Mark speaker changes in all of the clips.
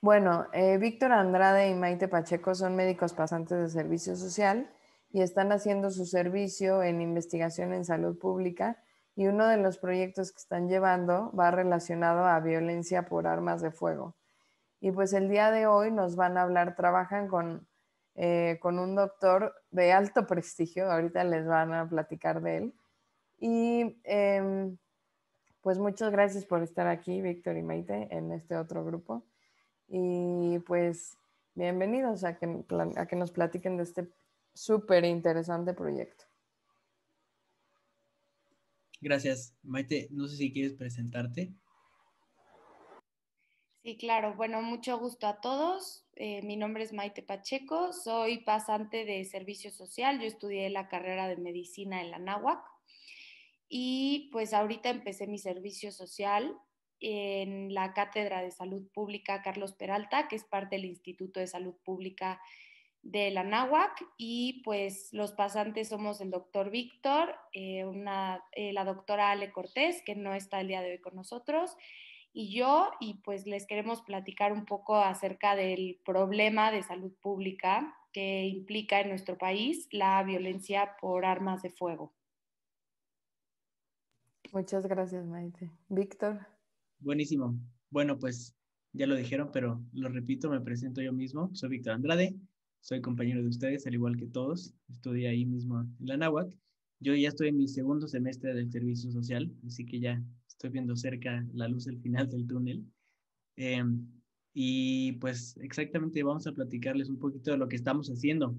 Speaker 1: Bueno, Víctor Andrade y Maite Pacheco son médicos pasantes de servicio social y están haciendo su servicio en investigación en salud pública, y uno de los proyectos que están llevando va relacionado a violencia por armas de fuego. Y pues el día de hoy nos van a hablar, trabajan con un doctor de alto prestigio, ahorita les van a platicar de él. Y pues muchas gracias por estar aquí, Víctor y Maite, en este otro grupo. Y pues bienvenidos a que nos platiquen de este súper interesante proyecto.
Speaker 2: Gracias, Maite. No sé si quieres presentarte.
Speaker 3: Sí, claro. Bueno, mucho gusto a todos. Mi nombre es Maite Pacheco, soy pasante de servicio social. Yo estudié la carrera de medicina en la Anáhuac y pues ahorita empecé mi servicio social en la Cátedra de Salud Pública Carlos Peralta, que es parte del Instituto de Salud Pública de la Anáhuac, y pues los pasantes somos el doctor Víctor, la doctora Ale Cortés, que no está el día de hoy con nosotros, y yo, y pues les queremos platicar un poco acerca del problema de salud pública que implica en nuestro país la violencia por armas de fuego.
Speaker 1: Muchas gracias, Maite. Víctor.
Speaker 2: Buenísimo. Bueno, pues ya lo dijeron, pero lo repito, me presento yo mismo. Soy Víctor Andrade, soy compañero de ustedes, al igual que todos. Estudié ahí mismo en la Anáhuac. Yo ya estoy en mi segundo semestre del servicio social, así que ya estoy viendo cerca la luz al final del túnel. Eh, y pues exactamente vamos a platicarles un poquito de lo que estamos haciendo.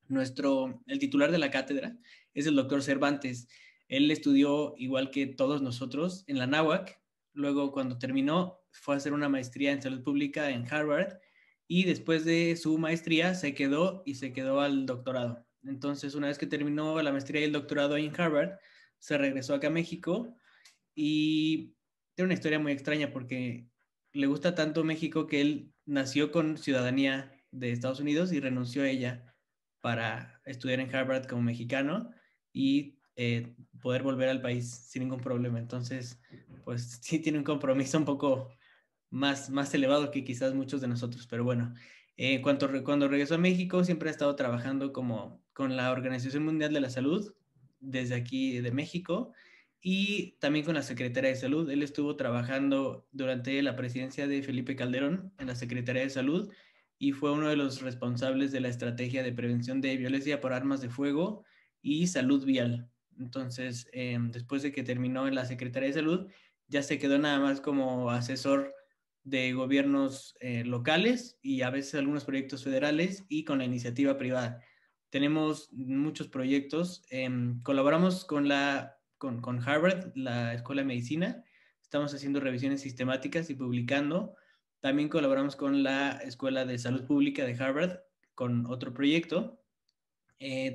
Speaker 2: El titular de la cátedra es el doctor Cervantes. Él estudió, igual que todos nosotros, en la Anáhuac. Luego, cuando terminó, fue a hacer una maestría en salud pública en Harvard, y después de su maestría se quedó al doctorado. Entonces, una vez que terminó la maestría y el doctorado en Harvard, se regresó acá a México, y tiene una historia muy extraña porque le gusta tanto México que él nació con ciudadanía de Estados Unidos y renunció a ella para estudiar en Harvard como mexicano y poder volver al país sin ningún problema. Entonces, pues sí tiene un compromiso un poco más elevado que quizás muchos de nosotros, pero bueno. Cuando regresó a México, siempre ha estado trabajando con la Organización Mundial de la Salud desde aquí de México, y también con la Secretaría de Salud. Él estuvo trabajando durante la presidencia de Felipe Calderón en la Secretaría de Salud, y fue uno de los responsables de la estrategia de prevención de violencia por armas de fuego y salud vial. Entonces, después de que terminó en la Secretaría de Salud, ya se quedó nada más como asesor de gobiernos locales y a veces algunos proyectos federales y con la iniciativa privada. Tenemos muchos proyectos. Colaboramos con Harvard, la Escuela de Medicina. Estamos haciendo revisiones sistemáticas y publicando. También colaboramos con la Escuela de Salud Pública de Harvard con otro proyecto.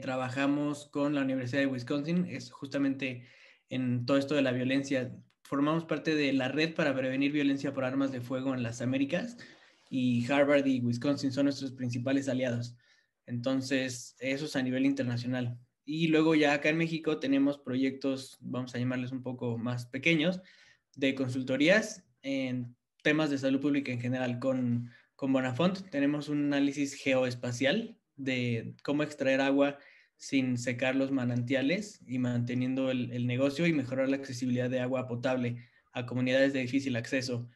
Speaker 2: Trabajamos con la Universidad de Wisconsin, es justamente en todo esto de la violencia. Formamos parte de la Red para Prevenir Violencia por Armas de Fuego en las Américas, y Harvard y Wisconsin son nuestros principales aliados. Entonces, eso es a nivel internacional. Y luego ya acá en México tenemos proyectos, vamos a llamarles un poco más pequeños, de consultorías en temas de salud pública en general. Con Bonafont tenemos un análisis geoespacial de cómo extraer agua sin secar los manantiales y manteniendo el negocio, y mejorar la accesibilidad de agua potable a comunidades de difícil acceso.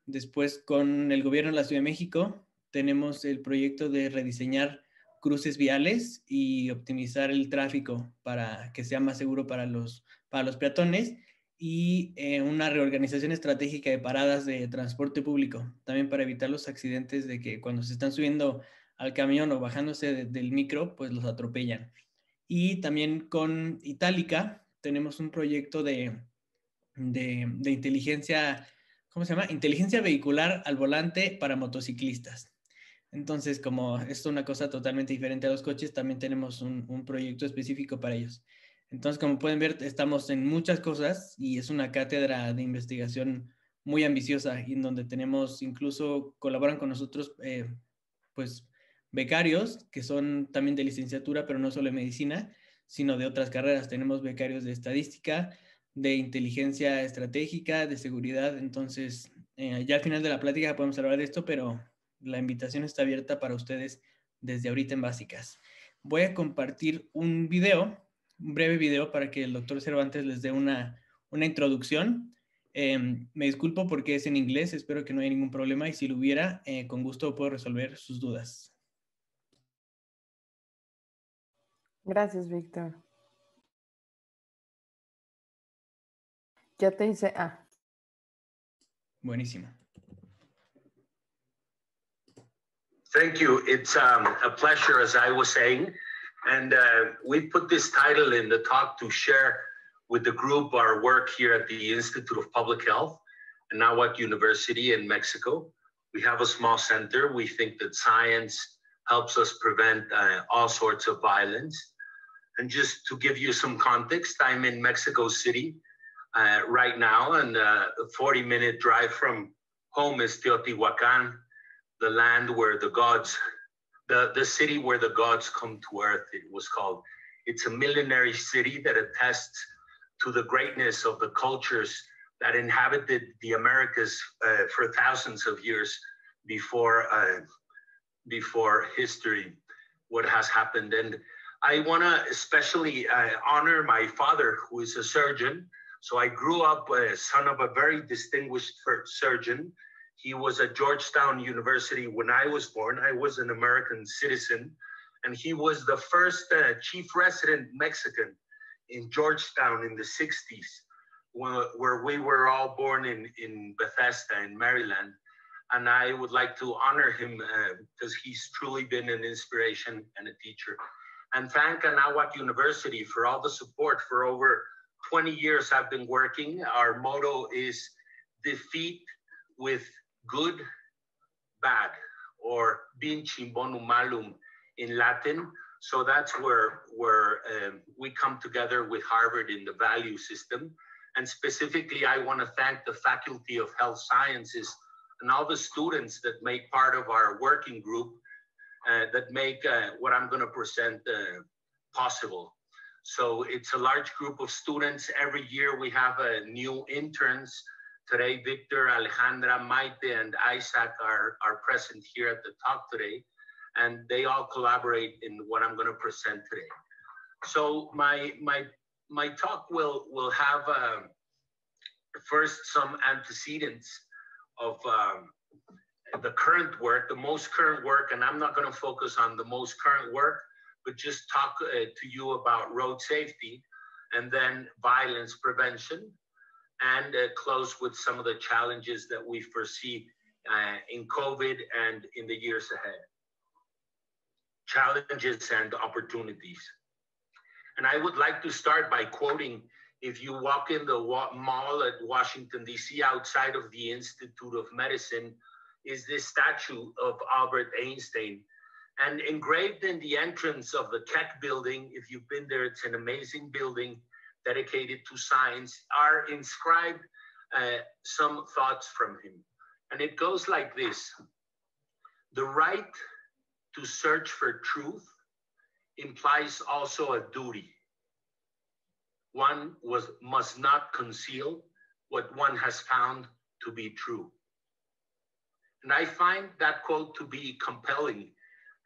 Speaker 2: Después, con el gobierno de la Ciudad de México, tenemos el proyecto de rediseñar cruces viales y optimizar el tráfico para que sea más seguro para los peatones, y una reorganización estratégica de paradas de transporte público, también para evitar los accidentes de que cuando se están subiendo al camión o bajándose del micro, pues los atropellan. Y también con Itálica tenemos un proyecto de inteligencia, ¿cómo se llama? Inteligencia vehicular al volante para motociclistas. Entonces, como es una cosa totalmente diferente a los coches, también tenemos un proyecto específico para ellos. Entonces, como pueden ver, estamos en muchas cosas y es una cátedra de investigación muy ambiciosa, y en donde tenemos, incluso colaboran con nosotros, pues, becarios que son también de licenciatura, pero no solo de medicina, sino de otras carreras. Tenemos becarios de estadística, de inteligencia estratégica, de seguridad. Entonces, ya al final de la plática podemos hablar de esto, pero la invitación está abierta para ustedes desde ahorita en Básicas. Voy a compartir un breve video, para que el doctor Cervantes les dé una introducción. Me disculpo porque es en inglés, espero que no haya ningún problema, y si lo hubiera, con gusto puedo resolver sus dudas.
Speaker 1: Gracias, Víctor. Ya te hice...
Speaker 2: Buenísimo.
Speaker 4: Thank you. It's a pleasure, as I was saying. And we put this title in the talk to share with the group our work here at the Institute of Public Health, Anáhuac University in Mexico. We have a small center. We think that science helps us prevent all sorts of violence. And just to give you some context, I'm in Mexico City right now, and a 40-minute drive from home is Teotihuacan, the land where the gods, the city where the gods come to earth, it was called. It's a millenary city that attests to the greatness of the cultures that inhabited the Americas for thousands of years before history, what has happened. And I want to especially honor my father, who is a surgeon. So I grew up son of a very distinguished surgeon. He was at Georgetown University when I was born. I was an American citizen, and he was the first chief resident Mexican in Georgetown in the 60s, where we were all born in Bethesda in Maryland. And I would like to honor him because he's truly been an inspiration and a teacher. And thank Anáhuac University for all the support. For over 20 years I've been working. Our motto is defeat with good, bad, or vincim bonum malum in Latin. So that's where we come together with Harvard in the value system. And specifically, I want to thank the Faculty of Health Sciences and all the students that make part of our working group that make what I'm going to present possible. So it's a large group of students. Every year we have new interns. Today, Victor, Alejandra, Maite, and Isaac are present here at the talk today, and they all collaborate in what I'm going to present today. So my talk will have first some antecedents of the current work, the most current work, and I'm not going to focus on the most current work, but just talk to you about road safety, and then violence prevention, and close with some of the challenges that we foresee in COVID and in the years ahead. Challenges and opportunities. And I would like to start by quoting, if you walk in the mall at Washington, D.C., outside of the Institute of Medicine, is this statue of Albert Einstein. And engraved in the entrance of the Keck building, if you've been there, it's an amazing building dedicated to science, are inscribed some thoughts from him. And it goes like this: the right to search for truth implies also a duty. One must not conceal what one has found to be true. And I find that quote to be compelling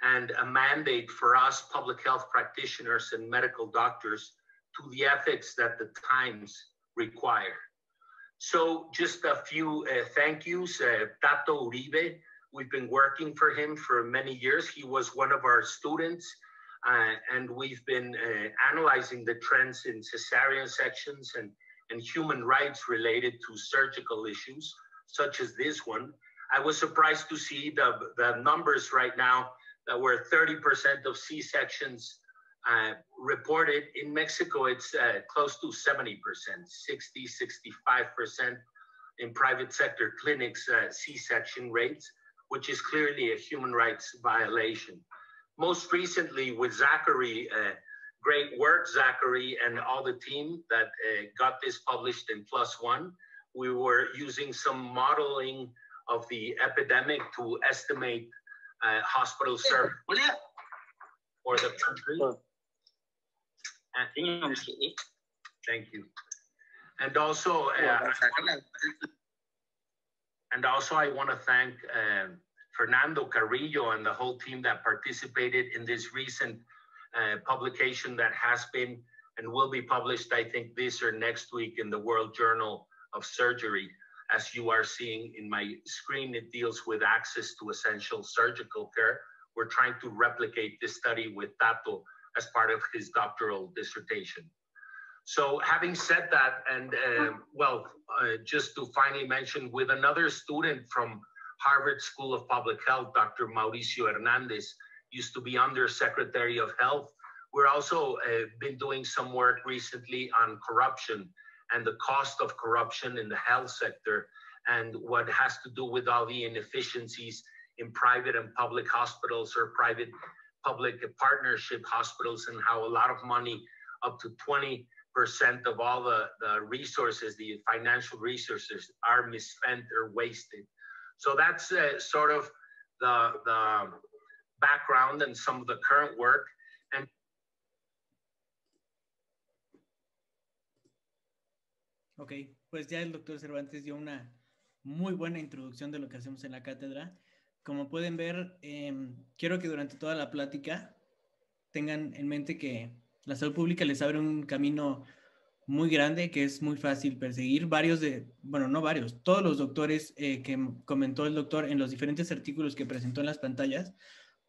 Speaker 4: and a mandate for us public health practitioners and medical doctors to the ethics that the times require. So just a few thank yous. Tato Uribe, we've been working for him for many years. He was one of our students, and we've been analyzing the trends in cesarean sections and human rights related to surgical issues, such as this one. I was surprised to see the numbers right now, that were 30% of C-sections reported. In Mexico, it's close to 70%, 60, 65% in private sector clinics, C-section rates, which is clearly a human rights violation. Most recently with Zachary, great work, Zachary, and all the team that got this published in PLOS ONE. We were using some modeling of the epidemic to estimate hospital service for the country. Thank you. And also, And also I want to thank Fernando Carrillo and the whole team that participated in this recent publication that has been and will be published, I think, this or next week in the World Journal of Surgery. As you are seeing in my screen, it deals with access to essential surgical care. We're trying to replicate this study with Tato as part of his doctoral dissertation. So having said that, and just to finally mention, with another student from Harvard School of Public Health, Dr. Mauricio Hernandez, used to be Undersecretary of Health. We're also been doing some work recently on corruption and the cost of corruption in the health sector and what has to do with all the inefficiencies in private and public hospitals or private-public partnership hospitals, and how a lot of money, up to 20% of all the resources, the financial resources, are misspent or wasted. So that's sort of the background and some of the current work. And
Speaker 2: ok, pues ya el doctor Cervantes dio una muy buena introducción de lo que hacemos en la cátedra. Como pueden ver, quiero que durante toda la plática tengan en mente que la salud pública les abre un camino muy grande que es muy fácil perseguir. Todos los doctores que comentó el doctor en los diferentes artículos que presentó en las pantallas,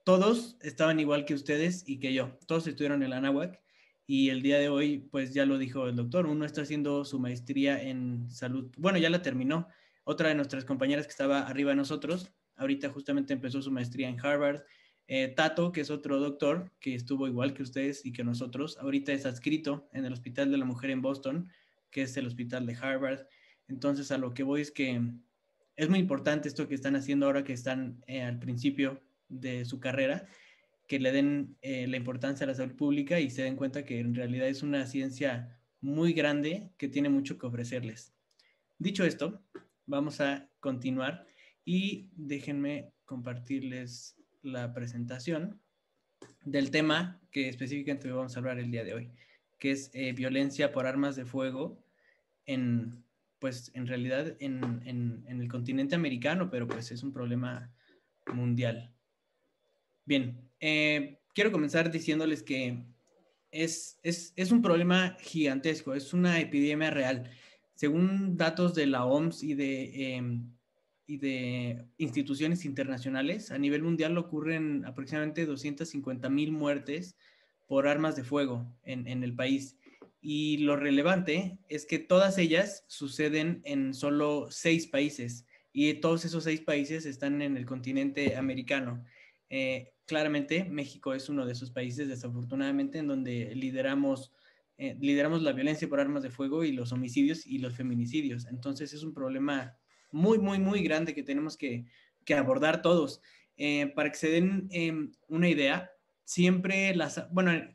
Speaker 2: todos estaban igual que ustedes y que yo. Todos estudiaron en la Anáhuac y el día de hoy, pues ya lo dijo el doctor, uno está haciendo su maestría en salud. Bueno, ya la terminó. Otra de nuestras compañeras que estaba arriba de nosotros, ahorita justamente empezó su maestría en Harvard. Tato, que es otro doctor que estuvo igual que ustedes y que nosotros, ahorita es adscrito en el Hospital de la Mujer en Boston, que es el hospital de Harvard. Entonces, a lo que voy es que es muy importante esto que están haciendo ahora que están al principio de su carrera, que le den la importancia a la salud pública y se den cuenta que en realidad es una ciencia muy grande que tiene mucho que ofrecerles. Dicho esto, vamos a continuar y déjenme compartirles la presentación del tema que específicamente vamos a hablar el día de hoy, que es violencia por armas de fuego en realidad en el continente americano, pero pues es un problema mundial. Bien, quiero comenzar diciéndoles que es un problema gigantesco, es una epidemia real. Según datos de la OMS y de instituciones internacionales, a nivel mundial ocurren aproximadamente 250,000 muertes por armas de fuego en el país. Y lo relevante es que todas ellas suceden en solo 6 países y todos esos 6 países están en el continente americano. Claramente México es uno de esos países, desafortunadamente, en donde lideramos la violencia por armas de fuego y los homicidios y los feminicidios. Entonces es un problema muy, muy, muy grande que tenemos que abordar todos. Para que se den una idea, siempre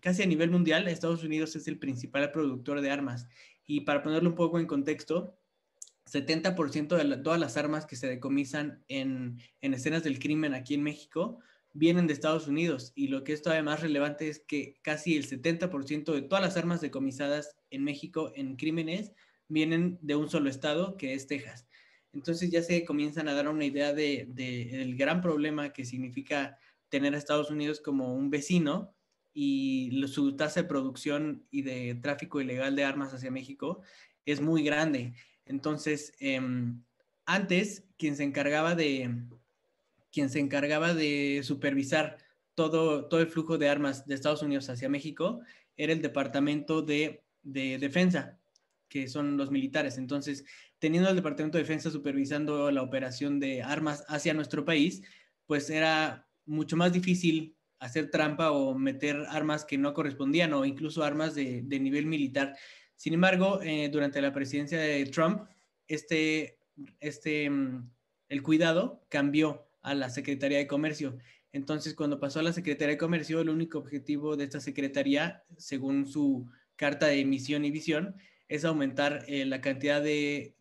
Speaker 2: casi a nivel mundial, Estados Unidos es el principal productor de armas. Y para ponerlo un poco en contexto, 70% de todas las armas que se decomisan en escenas del crimen aquí en México vienen de Estados Unidos, y lo que es todavía más relevante es que casi el 70% de todas las armas decomisadas en México en crímenes vienen de un solo estado, que es Texas. Entonces ya se comienzan a dar una idea del gran problema que significa tener a Estados Unidos como un vecino, y su tasa de producción y de tráfico ilegal de armas hacia México es muy grande. Entonces, antes, quien se encargaba de supervisar todo el flujo de armas de Estados Unidos hacia México era el Departamento de Defensa, que son los militares. Entonces, teniendo el Departamento de Defensa supervisando la operación de armas hacia nuestro país, pues era mucho más difícil hacer trampa o meter armas que no correspondían, o incluso armas de nivel militar. Sin embargo, durante la presidencia de Trump, el cuidado cambió a la Secretaría de Comercio. Entonces, cuando pasó a la Secretaría de Comercio, el único objetivo de esta secretaría, según su carta de misión y visión, es aumentar la cantidad de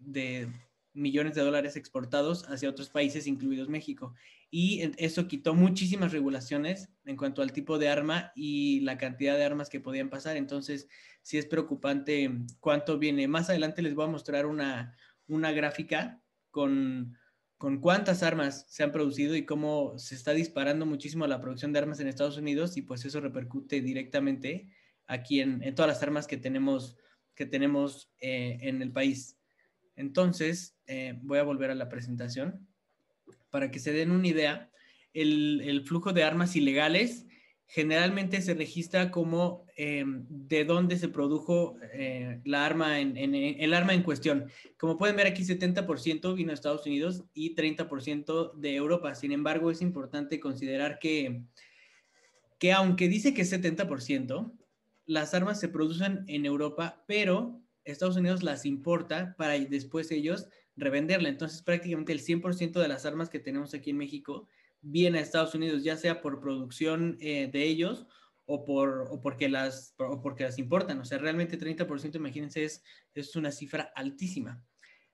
Speaker 2: millones de dólares exportados hacia otros países, incluidos México. Y eso quitó muchísimas regulaciones en cuanto al tipo de arma y la cantidad de armas que podían pasar. Entonces, sí es preocupante cuánto viene. Más adelante les voy a mostrar una gráfica con con cuántas armas se han producido y cómo se está disparando muchísimo la producción de armas en Estados Unidos, y pues eso repercute directamente aquí en todas las armas que tenemos en el país. Entonces, voy a volver a la presentación para que se den una idea. El flujo de armas ilegales generalmente se registra como de dónde se produjo el arma en cuestión. Como pueden ver aquí, 70% vino de Estados Unidos y 30% de Europa. Sin embargo, es importante considerar que aunque dice que es 70%, las armas se producen en Europa, pero Estados Unidos las importa para después ellos revenderla. Entonces, prácticamente el 100% de las armas que tenemos aquí en México viene a Estados Unidos, ya sea por producción de ellos o porque las importan. O sea, realmente 30%, imagínense, es una cifra altísima.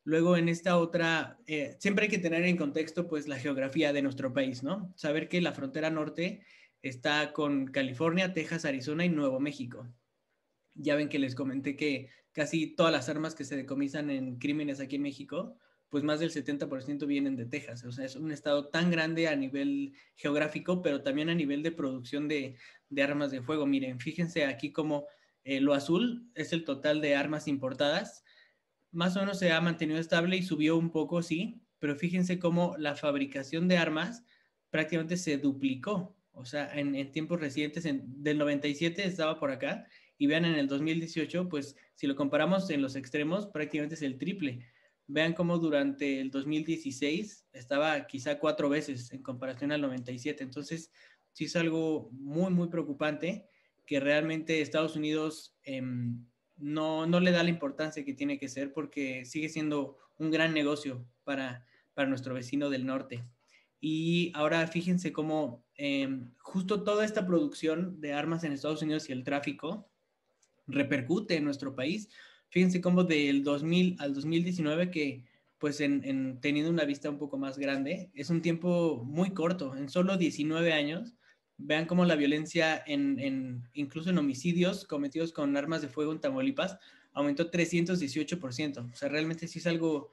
Speaker 2: Luego, en esta otra, siempre hay que tener en contexto pues la geografía de nuestro país, ¿no? Saber que la frontera norte está con California, Texas, Arizona y Nuevo México. Ya ven que les comenté que casi todas las armas que se decomisan en crímenes aquí en México, pues más del 70% vienen de Texas. O sea, es un estado tan grande a nivel geográfico, pero también a nivel de producción de armas de fuego. Miren, fíjense aquí como lo azul es el total de armas importadas. Más o menos se ha mantenido estable y subió un poco, sí, pero fíjense cómo la fabricación de armas prácticamente se duplicó. O sea, en tiempos recientes, del 97 estaba por acá, y vean en el 2018, pues si lo comparamos en los extremos, prácticamente es el triple. Vean cómo durante el 2016 estaba quizá 4 veces en comparación al 97. Entonces, sí es algo muy, muy preocupante que realmente Estados Unidos no le da la importancia que tiene que ser, porque sigue siendo un gran negocio para nuestro vecino del norte. Y ahora fíjense cómo justo toda esta producción de armas en Estados Unidos y el tráfico repercute en nuestro país. Fíjense cómo del 2000 al 2019, que pues teniendo una vista un poco más grande, es un tiempo muy corto, en solo 19 años. Vean cómo la violencia incluso en homicidios cometidos con armas de fuego en Tamaulipas aumentó 318%. O sea, realmente sí es algo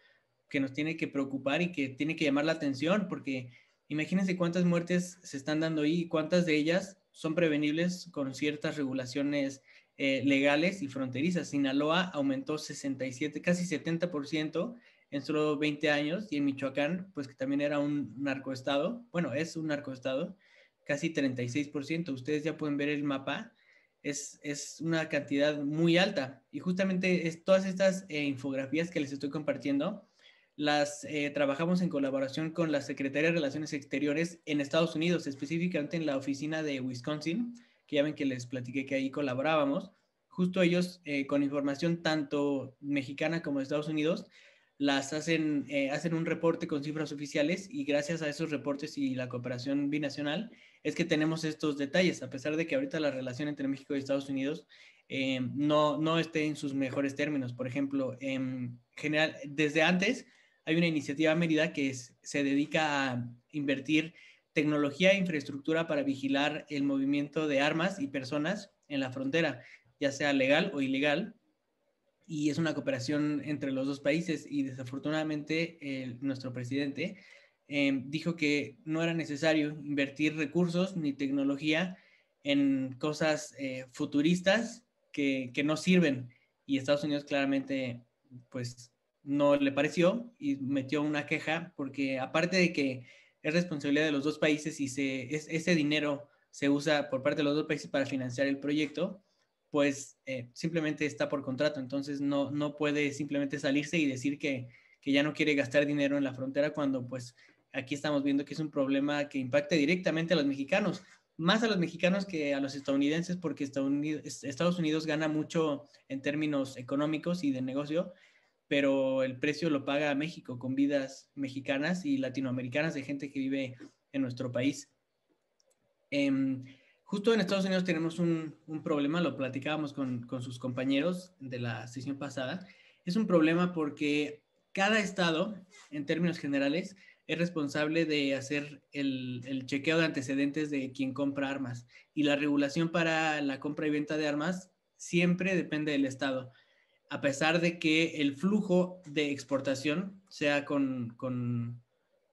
Speaker 2: que nos tiene que preocupar y que tiene que llamar la atención, porque imagínense cuántas muertes se están dando ahí y cuántas de ellas son prevenibles con ciertas regulaciones legales y fronterizas. Sinaloa aumentó 67, casi 70% en solo 20 años, y en Michoacán, pues que también era un narcoestado, bueno, es un narcoestado, casi 36%. Ustedes ya pueden ver el mapa, es una cantidad muy alta. Y justamente todas estas infografías que les estoy compartiendo, las trabajamos en colaboración con la Secretaría de Relaciones Exteriores en Estados Unidos, específicamente en la oficina de Wisconsin, que ya ven que les platiqué que ahí colaborábamos. Justo ellos, con información tanto mexicana como de Estados Unidos, hacen un reporte con cifras oficiales, y gracias a esos reportes y la cooperación binacional es que tenemos estos detalles, a pesar de que ahorita la relación entre México y Estados Unidos no esté en sus mejores términos. Por ejemplo, en general, desde antes hay una iniciativa Mérida que se dedica a invertir tecnología e infraestructura para vigilar el movimiento de armas y personas en la frontera, ya sea legal o ilegal, y es una cooperación entre los dos países. Y desafortunadamente nuestro presidente dijo que no era necesario invertir recursos ni tecnología en cosas futuristas que no sirven, y Estados Unidos claramente pues no le pareció y metió una queja, porque aparte de que es responsabilidad de los dos países y ese dinero se usa por parte de los dos países para financiar el proyecto, pues simplemente está por contrato. Entonces no puede simplemente salirse y decir que ya no quiere gastar dinero en la frontera, cuando pues aquí estamos viendo que es un problema que impacta directamente a los mexicanos, más a los mexicanos que a los estadounidenses, porque Estados Unidos gana mucho en términos económicos y de negocio, pero el precio lo paga México con vidas mexicanas y latinoamericanas de gente que vive en nuestro país. Justo en Estados Unidos tenemos un problema, lo platicábamos con sus compañeros de la sesión pasada. Es un problema porque cada estado, en términos generales, es responsable de hacer el chequeo de antecedentes de quien compra armas, y la regulación para la compra y venta de armas siempre depende del estado, a pesar de que el flujo de exportación sea con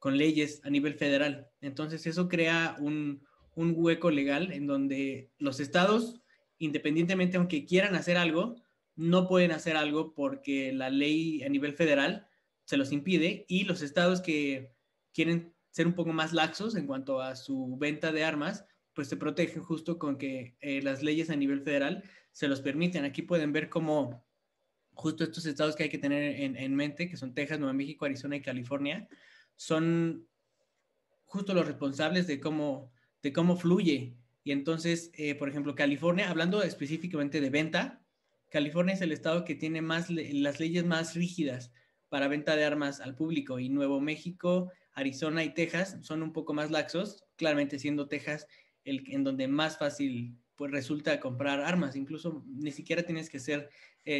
Speaker 2: con leyes a nivel federal. Entonces eso crea un hueco legal en donde los estados, independientemente aunque quieran hacer algo, no pueden hacer algo porque la ley a nivel federal se los impide, y los estados que quieren ser un poco más laxos en cuanto a su venta de armas, pues se protegen justo con que las leyes a nivel federal se los permiten. Aquí pueden ver cómo justo estos estados que hay que tener en mente, que son Texas, Nuevo México, Arizona y California, son justo los responsables de cómo fluye. Y entonces, por ejemplo, California, hablando específicamente de venta, California es el estado que tiene las leyes más rígidas para venta de armas al público, y Nuevo México, Arizona y Texas son un poco más laxos, claramente siendo Texas en donde más fácil pues resulta comprar armas. Incluso ni siquiera tienes que ser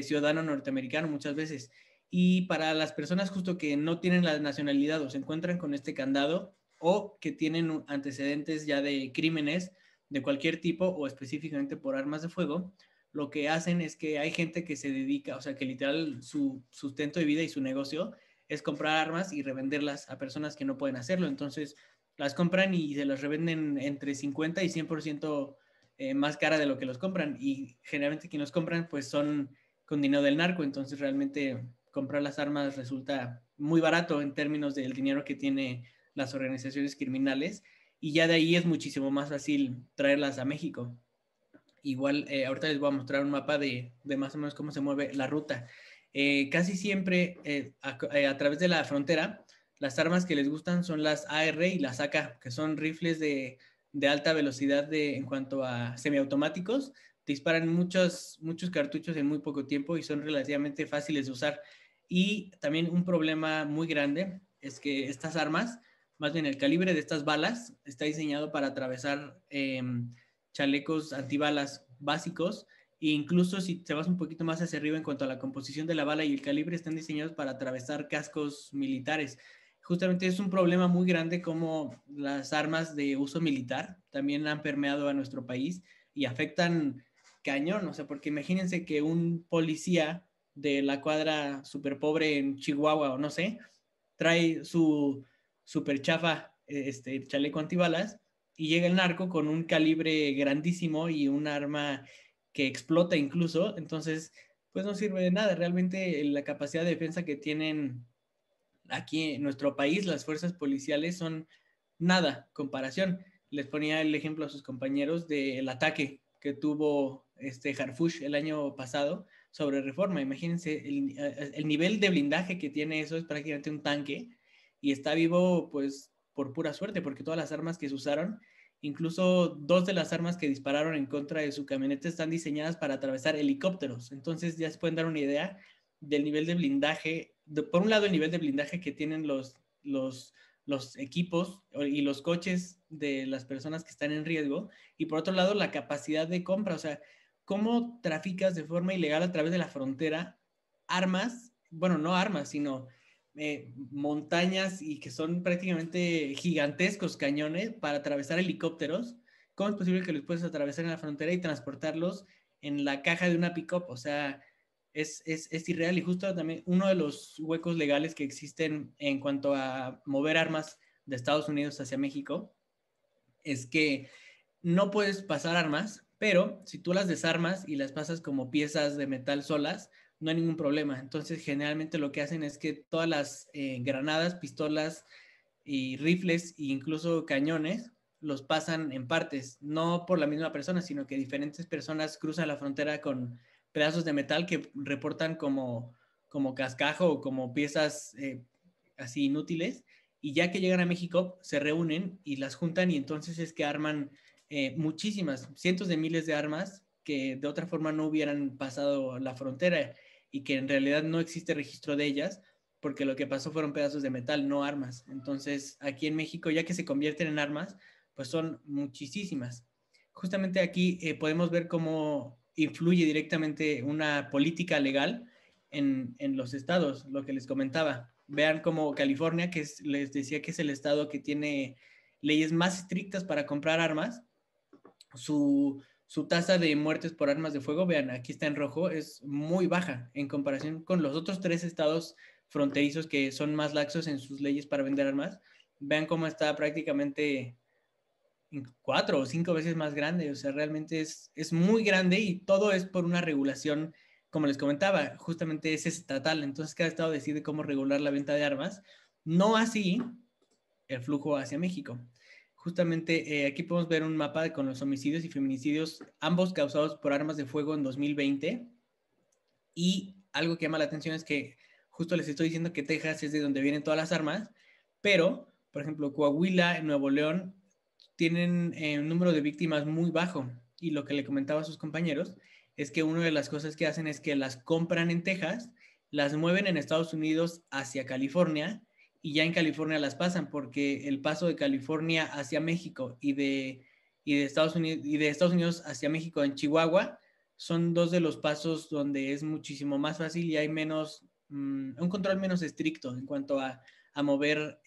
Speaker 2: ciudadano norteamericano muchas veces. Y para las personas justo que no tienen la nacionalidad o se encuentran con este candado, o que tienen antecedentes ya de crímenes de cualquier tipo o específicamente por armas de fuego, lo que hacen es que hay gente que se dedica, o sea, que literal su sustento de vida y su negocio es comprar armas y revenderlas a personas que no pueden hacerlo. Entonces, las compran y se las revenden entre 50 y 100% más cara de lo que los compran. Y generalmente quienes los compran, pues son con dinero del narco. Entonces, realmente comprar las armas resulta muy barato en términos del dinero que tiene las organizaciones criminales, y ya de ahí es muchísimo más fácil traerlas a México. Igual, ahorita les voy a mostrar un mapa de más o menos cómo se mueve la ruta. Casi siempre a través de la frontera, las armas que les gustan son las AR y las AK, que son rifles de alta velocidad en cuanto a semiautomáticos. Disparan muchos cartuchos en muy poco tiempo y son relativamente fáciles de usar. Y también un problema muy grande es que estas armas, más bien el calibre de estas balas, está diseñado para atravesar chalecos antibalas básicos, e incluso si te vas un poquito más hacia arriba en cuanto a la composición de la bala y el calibre, están diseñados para atravesar cascos militares. Justamente es un problema muy grande como las armas de uso militar también han permeado a nuestro país y afectan cañón, o sea, porque imagínense que un policía de la cuadra súper pobre en Chihuahua o no sé, trae su super chafa chaleco antibalas, y llega el narco con un calibre grandísimo y un arma que explota incluso. Entonces pues no sirve de nada. Realmente la capacidad de defensa que tienen aquí en nuestro país las fuerzas policiales son nada comparación. Les ponía el ejemplo a sus compañeros del ataque que tuvo Harfush el año pasado sobre Reforma. Imagínense el nivel de blindaje que tiene eso, es prácticamente un tanque, y está vivo pues por pura suerte, porque todas las armas que se usaron, incluso 2 de las armas que dispararon en contra de su camioneta, están diseñadas para atravesar helicópteros. Entonces ya se pueden dar una idea del nivel de blindaje, por un lado el nivel de blindaje que tienen los equipos y los coches de las personas que están en riesgo, y por otro lado la capacidad de compra. O sea, cómo traficas de forma ilegal a través de la frontera armas, bueno, no armas, sino montañas, y que son prácticamente gigantescos cañones para atravesar helicópteros. ¿Cómo es posible que los puedes atravesar en la frontera y transportarlos en la caja de una pick-up? O sea, es irreal. Y justo también uno de los huecos legales que existen en cuanto a mover armas de Estados Unidos hacia México es que no puedes pasar armas, pero si tú las desarmas y las pasas como piezas de metal solas, no hay ningún problema. Entonces, generalmente lo que hacen es que todas las granadas, pistolas y rifles e incluso cañones los pasan en partes, no por la misma persona, sino que diferentes personas cruzan la frontera con pedazos de metal que reportan como cascajo o como piezas así inútiles, y ya que llegan a México se reúnen y las juntan, y entonces es que arman muchísimas, cientos de miles de armas que de otra forma no hubieran pasado la frontera, y que en realidad no existe registro de ellas, porque lo que pasó fueron pedazos de metal, no armas. Entonces aquí en México, ya que se convierten en armas, pues son muchísimas. Justamente aquí podemos ver cómo influye directamente una política legal en los estados, lo que les comentaba. Vean como California, que les decía que es el estado que tiene leyes más estrictas para comprar armas, su tasa de muertes por armas de fuego, vean, aquí está en rojo, es muy baja en comparación con los otros 3 estados fronterizos que son más laxos en sus leyes para vender armas. vean cómo está prácticamente 4 o 5 veces más grande. O sea, realmente es muy grande y todo es por una regulación, como les comentaba, justamente es estatal. Entonces cada estado decide cómo regular la venta de armas. No así el flujo hacia México. Justamente aquí podemos ver un mapa con los homicidios y feminicidios, ambos causados por armas de fuego en 2020. Y algo que llama la atención es que justo les estoy diciendo que Texas es de donde vienen todas las armas, pero, por ejemplo, Coahuila, Nuevo León, tienen un número de víctimas muy bajo. Y lo que le comentaba a sus compañeros es que una de las cosas que hacen es que las compran en Texas, las mueven en Estados Unidos hacia California y ya en California las pasan, porque el paso de California hacia México y de Estados Unidos hacia México en Chihuahua son dos de los pasos donde es muchísimo más fácil y hay un control menos estricto en cuanto a mover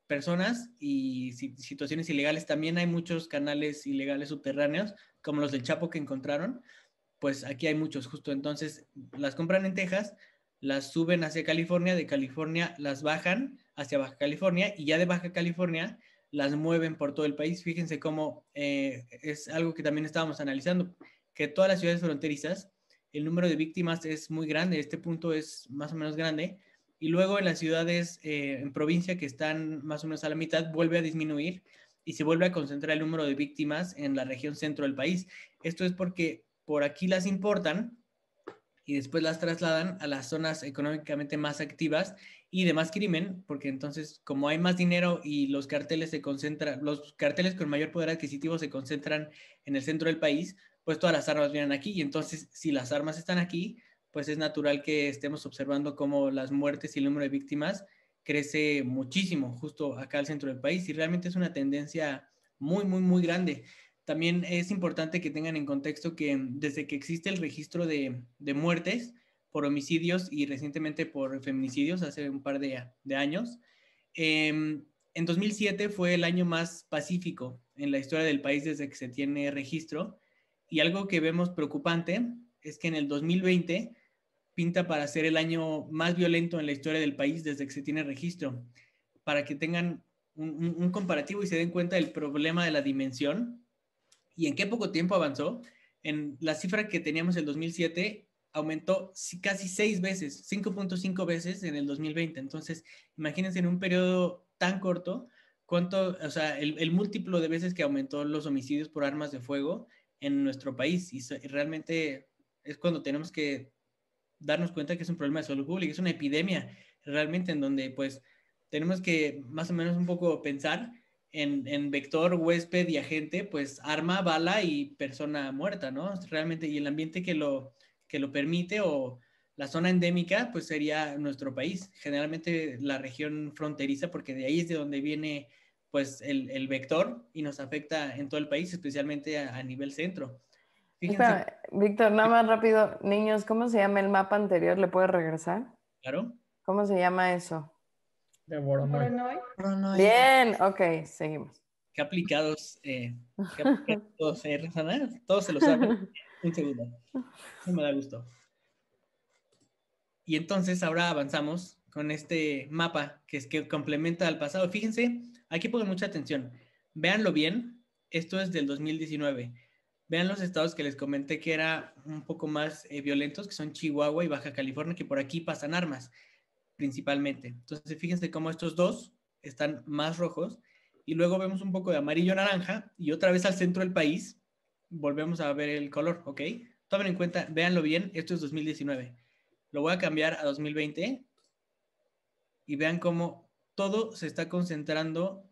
Speaker 2: personas y situaciones ilegales. También hay muchos canales ilegales subterráneos, como los del Chapo que encontraron, pues aquí hay muchos justo. Entonces las compran en Texas, las suben hacia California, de California las bajan hacia Baja California y ya de Baja California las mueven por todo el país. Fíjense cómo es algo que también estábamos analizando, que todas las ciudades fronterizas, el número de víctimas es muy grande, este punto es más o menos grande, y luego en las ciudades en provincia que están más o menos a la mitad, vuelve a disminuir y se vuelve a concentrar el número de víctimas en la región centro del país. Esto es porque por aquí las importan y después las trasladan a las zonas económicamente más activas y de más crimen, porque entonces como hay más dinero y los carteles con mayor poder adquisitivo se concentran en el centro del país, pues todas las armas vienen aquí y entonces si las armas están aquí, pues es natural que estemos observando cómo las muertes y el número de víctimas crece muchísimo justo acá al centro del país y realmente es una tendencia muy, muy, muy grande. También es importante que tengan en contexto que desde que existe el registro de muertes por homicidios y recientemente por feminicidios, hace un par de años, en 2007 fue el año más pacífico en la historia del país desde que se tiene registro. Y algo que vemos preocupante es que en el 2020 pinta para ser el año más violento en la historia del país desde que se tiene registro. Para que tengan un comparativo y se den cuenta del problema de la dimensión y en qué poco tiempo avanzó. En la cifra que teníamos en el 2007 aumentó casi 6 veces, 5.5 veces en el 2020. Entonces, imagínense en un periodo tan corto, o sea, el múltiplo de veces que aumentó los homicidios por armas de fuego en nuestro país. Y realmente es cuando tenemos que darnos cuenta que es un problema de salud pública, es una epidemia realmente en donde pues tenemos que más o menos un poco pensar en vector, huésped y agente, pues arma, bala y persona muerta, ¿no? Realmente, y el ambiente que lo permite o la zona endémica, pues sería nuestro país, generalmente la región fronteriza, porque de ahí es de donde viene pues el vector y nos afecta en todo el país, especialmente a nivel centro. Fíjense.
Speaker 1: Espera, Víctor, nada más rápido. Niños, ¿cómo se llama el mapa anterior? ¿Le puedes regresar?
Speaker 2: Claro.
Speaker 1: ¿Cómo se llama eso?
Speaker 5: De Voronoi.
Speaker 1: Bien, ok, seguimos.
Speaker 2: Qué aplicados, todos, Rosana, todos se lo saben. Un segundo. No me da gusto. Y entonces ahora avanzamos con este mapa que complementa al pasado. Fíjense, aquí pongan mucha atención. Véanlo bien. Esto es del 2019. Vean los estados que les comenté que eran un poco más violentos, que son Chihuahua y Baja California, que por aquí pasan armas principalmente. Entonces, fíjense cómo estos dos están más rojos y luego vemos un poco de amarillo-naranja y otra vez al centro del país volvemos a ver el color, ¿ok? Tomen en cuenta, véanlo bien, esto es 2019. Lo voy a cambiar a 2020 y vean cómo todo se está concentrando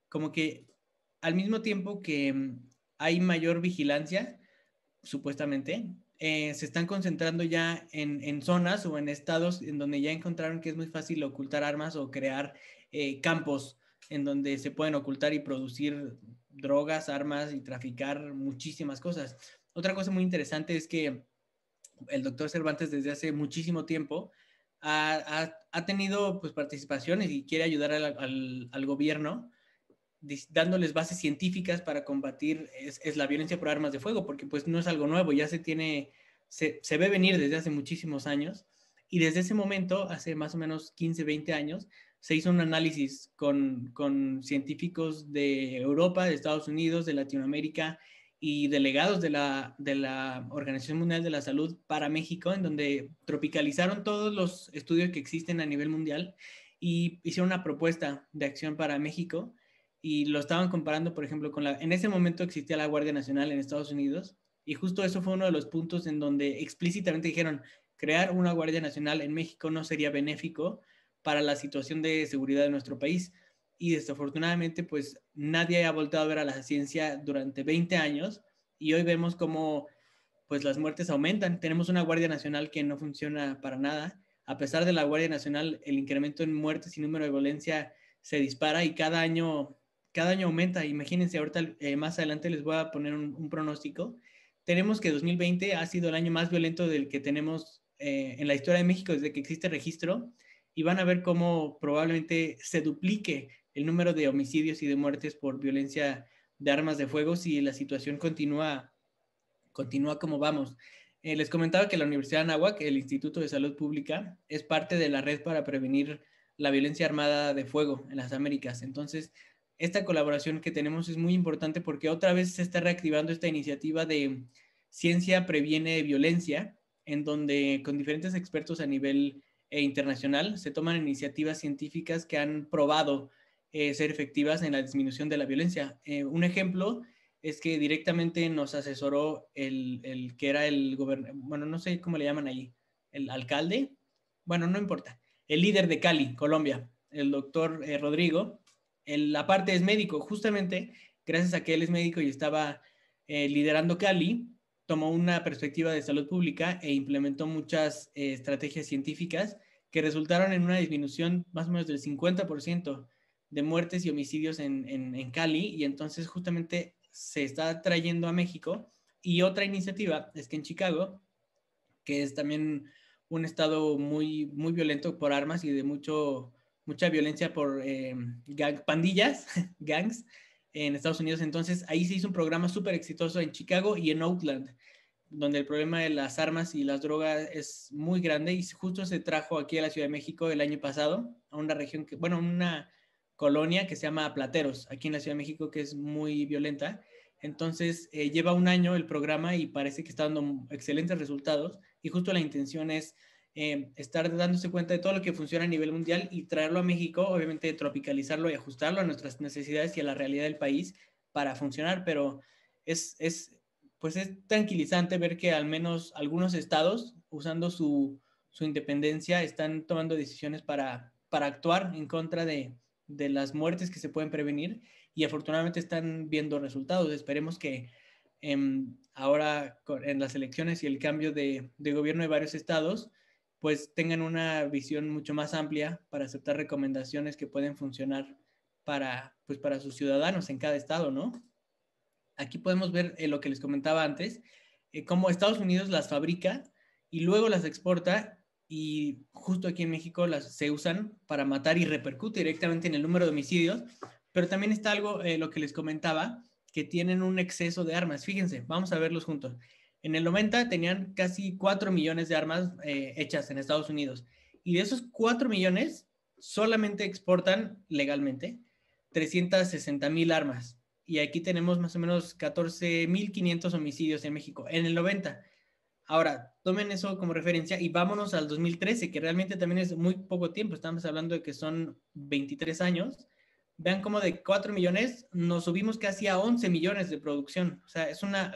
Speaker 2: como que al mismo tiempo que hay mayor vigilancia, supuestamente, se están concentrando ya en zonas o en estados en donde ya encontraron que es muy fácil ocultar armas o crear campos en donde se pueden ocultar y producir drogas, armas y traficar muchísimas cosas. Otra cosa muy interesante es que el doctor Cervantes desde hace muchísimo tiempo ha tenido pues, participaciones y quiere ayudar al gobierno dándoles bases científicas para combatir es la violencia por armas de fuego, porque pues no es algo nuevo, ya se ve venir desde hace muchísimos años y desde ese momento, hace más o menos 15, 20 años, se hizo un análisis con científicos de Europa, de Estados Unidos, de Latinoamérica y delegados de la Organización Mundial de la Salud para México, en donde tropicalizaron todos los estudios que existen a nivel mundial y hicieron una propuesta de acción para México y lo estaban comparando, por ejemplo, en ese momento existía la Guardia Nacional en Estados Unidos y justo eso fue uno de los puntos en donde explícitamente dijeron, crear una Guardia Nacional en México no sería benéfico para la situación de seguridad de nuestro país. Y desafortunadamente, pues nadie ha volteado a ver a la ciencia durante 20 años y hoy vemos cómo pues las muertes aumentan. Tenemos una Guardia Nacional que no funciona para nada. A pesar de la Guardia Nacional, el incremento en muertes y número de violencia se dispara y cada año aumenta. Imagínense, ahorita más adelante les voy a poner un pronóstico. Tenemos que 2020 ha sido el año más violento del que tenemos en la historia de México desde que existe registro y van a ver cómo probablemente se duplique el número de homicidios y de muertes por violencia de armas de fuego si la situación continúa como vamos. Les comentaba que la Universidad de Anáhuac, el Instituto de Salud Pública, es parte de la red para prevenir la violencia armada de fuego en las Américas. Entonces, esta colaboración que tenemos es muy importante porque otra vez se está reactivando esta iniciativa de ciencia previene violencia, en donde con diferentes expertos a nivel internacional se toman iniciativas científicas que han probado ser efectivas en la disminución de la violencia. Un ejemplo es que directamente nos asesoró el que era el gobernador, bueno, no sé cómo le llaman ahí, el alcalde, bueno, no importa, el líder de Cali, Colombia, el doctor Rodrigo. La parte es médico, justamente gracias a que él es médico y estaba liderando Cali, tomó una perspectiva de salud pública e implementó muchas estrategias científicas que resultaron en una disminución más o menos del 50% de muertes y homicidios en Cali, y entonces justamente se está trayendo a México. Y otra iniciativa es que en Chicago, que es también un estado muy, muy violento por armas y de mucha violencia por pandillas, gangs, en Estados Unidos. Entonces ahí se hizo un programa súper exitoso en Chicago y en Oakland, donde el problema de las armas y las drogas es muy grande y justo se trajo aquí a la Ciudad de México el año pasado, a una región una colonia que se llama Plateros, aquí en la Ciudad de México, que es muy violenta. Entonces, lleva un año el programa y parece que está dando excelentes resultados y justo la intención es estar dándose cuenta de todo lo que funciona a nivel mundial y traerlo a México, obviamente tropicalizarlo y ajustarlo a nuestras necesidades y a la realidad del país para funcionar, pero pues es tranquilizante ver que al menos algunos estados, usando su independencia, están tomando decisiones para actuar en contra de las muertes que se pueden prevenir y afortunadamente están viendo resultados. Esperemos que ahora en las elecciones y el cambio de gobierno de varios estados, pues tengan una visión mucho más amplia para aceptar recomendaciones que pueden funcionar para sus ciudadanos en cada estado, ¿no? Aquí podemos ver lo que les comentaba antes, cómo Estados Unidos las fabrica y luego las exporta y justo aquí en México se usan para matar y repercute directamente en el número de homicidios, pero también está algo, lo que les comentaba, que tienen un exceso de armas. Fíjense, vamos a verlos juntos. En el 90 tenían casi 4 millones de armas hechas en Estados Unidos y de esos 4 millones solamente exportan legalmente 360,000 armas. Y aquí tenemos más o menos 14,500 homicidios en México en el 90. Ahora, tomen eso como referencia y vámonos al 2013, que realmente también es muy poco tiempo. Estamos hablando de que son 23 años. Vean cómo de 4 millones nos subimos casi a 11 millones de producción. O sea,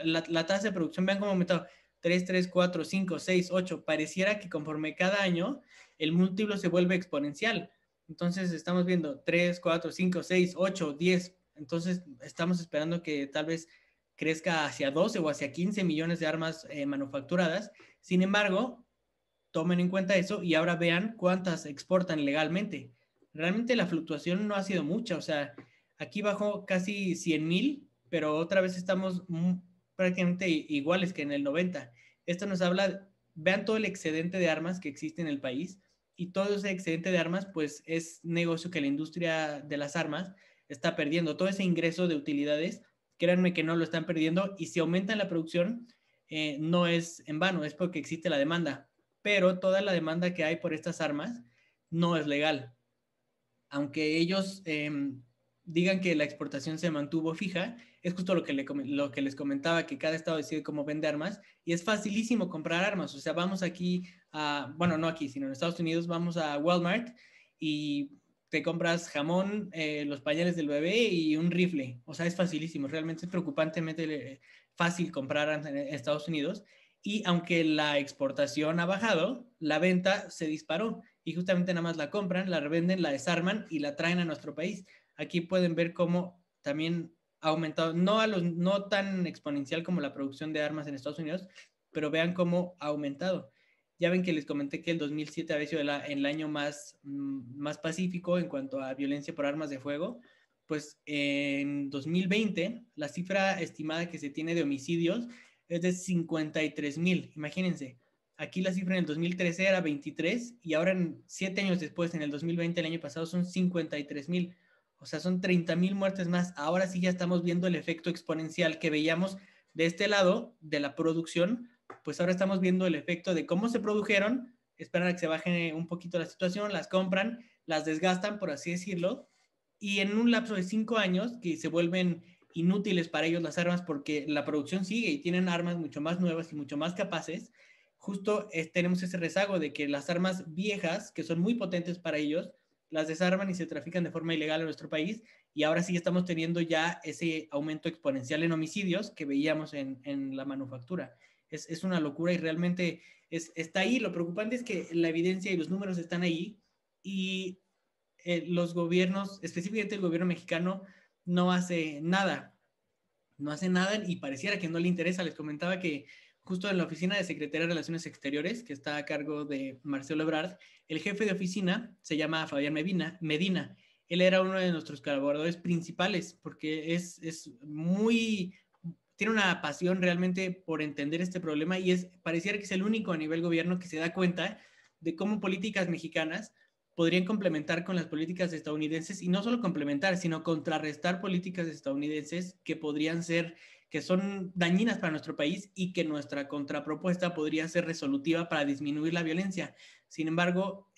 Speaker 2: la tasa de producción, vean cómo ha aumentado. 3, 3, 4, 5, 6, 8. Pareciera que conforme cada año el múltiplo se vuelve exponencial. Entonces estamos viendo 3, 4, 5, 6, 8, 10. Entonces estamos esperando que tal vez crezca hacia 12 o hacia 15 millones de armas manufacturadas. Sin embargo, tomen en cuenta eso y ahora vean cuántas exportan legalmente. Realmente la fluctuación no ha sido mucha, o sea, aquí bajó casi 100,000, pero otra vez estamos prácticamente iguales que en el 90. Esto nos habla, vean todo el excedente de armas que existe en el país y todo ese excedente de armas pues es negocio que la industria de las armas está perdiendo. Todo ese ingreso de utilidades, créanme que no lo están perdiendo y si aumenta la producción no es en vano, es porque existe la demanda, pero toda la demanda que hay por estas armas no es legal. aunque ellos digan que la exportación se mantuvo fija, es justo lo que les comentaba, que cada estado decide cómo vende armas y es facilísimo comprar armas. O sea, vamos aquí bueno, no aquí, sino en Estados Unidos, vamos a Walmart y te compras jamón, los pañales del bebé y un rifle. O sea, es facilísimo. Realmente es preocupantemente fácil comprar armas en Estados Unidos. Y aunque la exportación ha bajado, la venta se disparó. Y justamente nada más la compran, la revenden, la desarman y la traen a nuestro país. Aquí pueden ver cómo también ha aumentado, no tan exponencial como la producción de armas en Estados Unidos, pero vean cómo ha aumentado. Ya ven que les comenté que el 2007 había sido el año más pacífico en cuanto a violencia por armas de fuego. Pues en 2020, la cifra estimada que se tiene de homicidios es de 53,000. Imagínense, aquí la cifra en el 2013 era 23 y ahora 7 años después, en el 2020, el año pasado, son 53,000. O sea, son 30,000 muertes más. Ahora sí ya estamos viendo el efecto exponencial que veíamos de este lado de la producción. Pues ahora estamos viendo el efecto de cómo se produjeron, esperan a que se baje un poquito la situación, las compran, las desgastan, por así decirlo, y en un lapso de 5 años que se vuelven inútiles para ellos las armas porque la producción sigue y tienen armas mucho más nuevas y mucho más capaces, justo tenemos ese rezago de que las armas viejas, que son muy potentes para ellos, las desarman y se trafican de forma ilegal en nuestro país, y ahora sí estamos teniendo ya ese aumento exponencial en homicidios que veíamos en la manufactura. Es una locura y realmente está ahí. Lo preocupante es que la evidencia y los números están ahí y los gobiernos, específicamente el gobierno mexicano, no hace nada. No hace nada y pareciera que no le interesa. Les comentaba que justo en la oficina de Secretaría de Relaciones Exteriores, que está a cargo de Marcelo Ebrard, el jefe de oficina se llama Fabián Medina. Él era uno de nuestros colaboradores principales porque tiene una pasión realmente por entender este problema y pareciera que es el único a nivel gobierno que se da cuenta de cómo políticas mexicanas podrían complementar con las políticas estadounidenses, y no solo complementar, sino contrarrestar políticas estadounidenses que son dañinas para nuestro país y que nuestra contrapropuesta podría ser resolutiva para disminuir la violencia. Sin embargo,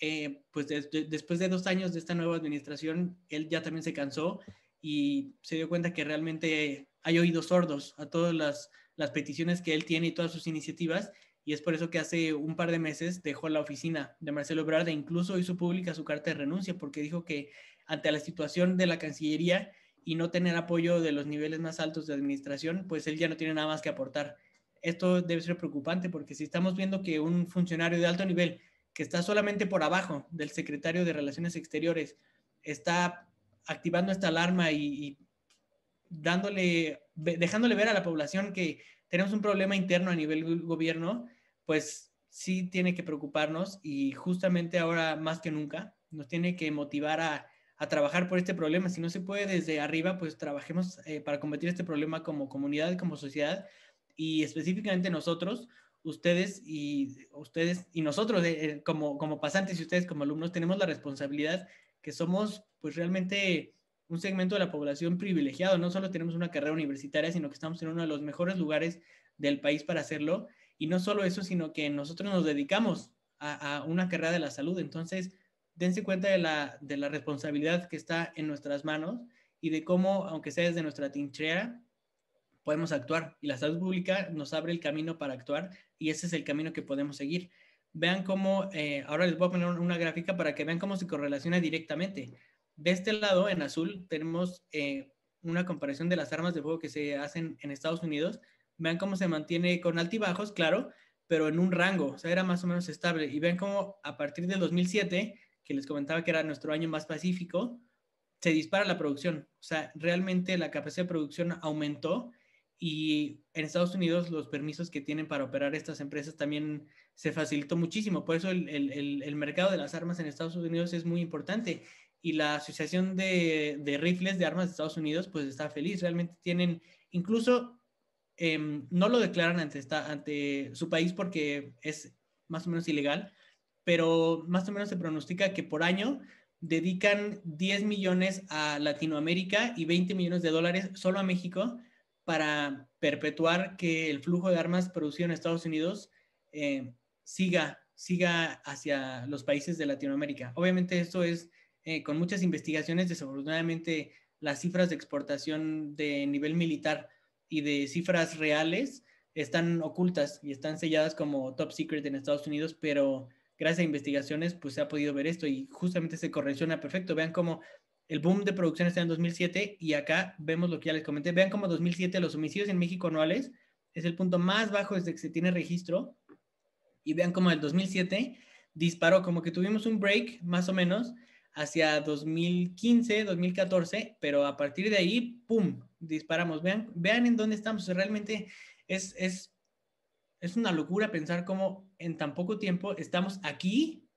Speaker 2: pues después de 2 años de esta nueva administración, él ya también se cansó y se dio cuenta que realmente hay oídos sordos a todas las peticiones que él tiene y todas sus iniciativas, y es por eso que hace un par de meses dejó la oficina de Marcelo Ebrard e incluso hizo pública su carta de renuncia porque dijo que ante la situación de la Cancillería y no tener apoyo de los niveles más altos de administración, pues él ya no tiene nada más que aportar. Esto debe ser preocupante porque si estamos viendo que un funcionario de alto nivel que está solamente por abajo del secretario de Relaciones Exteriores está activando esta alarma y dejándole ver a la población que tenemos un problema interno a nivel gobierno, pues sí tiene que preocuparnos y justamente ahora más que nunca nos tiene que motivar a trabajar por este problema. Si no se puede desde arriba, pues trabajemos para combatir este problema como comunidad, como sociedad, y específicamente nosotros, ustedes y nosotros como pasantes y ustedes como alumnos tenemos la responsabilidad que somos pues realmente un segmento de la población privilegiado. No solo tenemos una carrera universitaria, sino que estamos en uno de los mejores lugares del país para hacerlo. Y no solo eso, sino que nosotros nos dedicamos a una carrera de la salud. Entonces, dense cuenta de la responsabilidad que está en nuestras manos y de cómo, aunque sea desde nuestra trinchera, podemos actuar. Y la salud pública nos abre el camino para actuar y ese es el camino que podemos seguir. Vean cómo, ahora les voy a poner una gráfica para que vean cómo se correlaciona directamente. De este lado, en azul, tenemos una comparación de las armas de fuego que se hacen en Estados Unidos. Vean cómo se mantiene con altibajos, claro, pero en un rango, o sea, era más o menos estable. Y vean cómo a partir del 2007, que les comentaba que era nuestro año más pacífico, se dispara la producción. O sea, realmente la capacidad de producción aumentó y en Estados Unidos los permisos que tienen para operar estas empresas también se facilitó muchísimo. Por eso el mercado de las armas en Estados Unidos es muy importante y la Asociación de Rifles de Armas de Estados Unidos pues está feliz. Realmente tienen, incluso no lo declaran ante su país porque es más o menos ilegal, pero más o menos se pronostica que por año dedican 10 millones a Latinoamérica y 20 millones de dólares solo a México para perpetuar que el flujo de armas producido en Estados Unidos siga hacia los países de Latinoamérica. Obviamente esto es con muchas investigaciones. Desafortunadamente, las cifras de exportación de nivel militar y de cifras reales están ocultas y están selladas como top secret en Estados Unidos, pero gracias a investigaciones pues se ha podido ver esto y justamente se correlaciona perfecto. Vean cómo el boom de producción está en 2007 y acá vemos lo que ya les comenté. Vean cómo 2007 los homicidios en México anuales es el punto más bajo desde que se tiene registro, y vean cómo el 2007 disparó, como que tuvimos un break más o menos hacia 2015, 2014, pero a partir de ahí, ¡pum!, disparamos. Vean en dónde estamos. Realmente es una locura pensar cómo en tan poco tiempo estamos aquí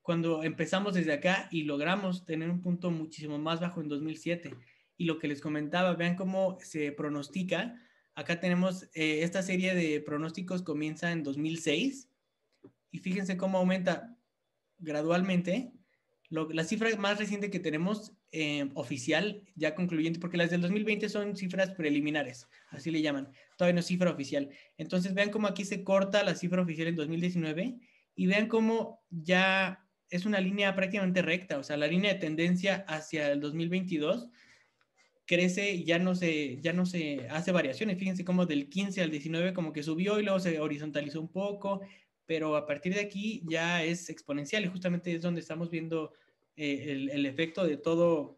Speaker 2: cuando empezamos desde acá y logramos tener un punto muchísimo más bajo en 2007. Y lo que les comentaba, vean cómo se pronostica. Acá tenemos esta serie de pronósticos, comienza en 2006 y fíjense cómo aumenta gradualmente. La cifra más reciente que tenemos oficial, ya concluyente, porque las del 2020 son cifras preliminares, así le llaman, todavía no es cifra oficial. Entonces vean cómo aquí se corta la cifra oficial en 2019 y vean cómo ya es una línea prácticamente recta, o sea, la línea de tendencia hacia el 2022 crece y ya no se hace variaciones. Fíjense cómo del 15 al 19 como que subió y luego se horizontalizó un poco, pero a partir de aquí ya es exponencial y justamente es donde estamos viendo el efecto de toda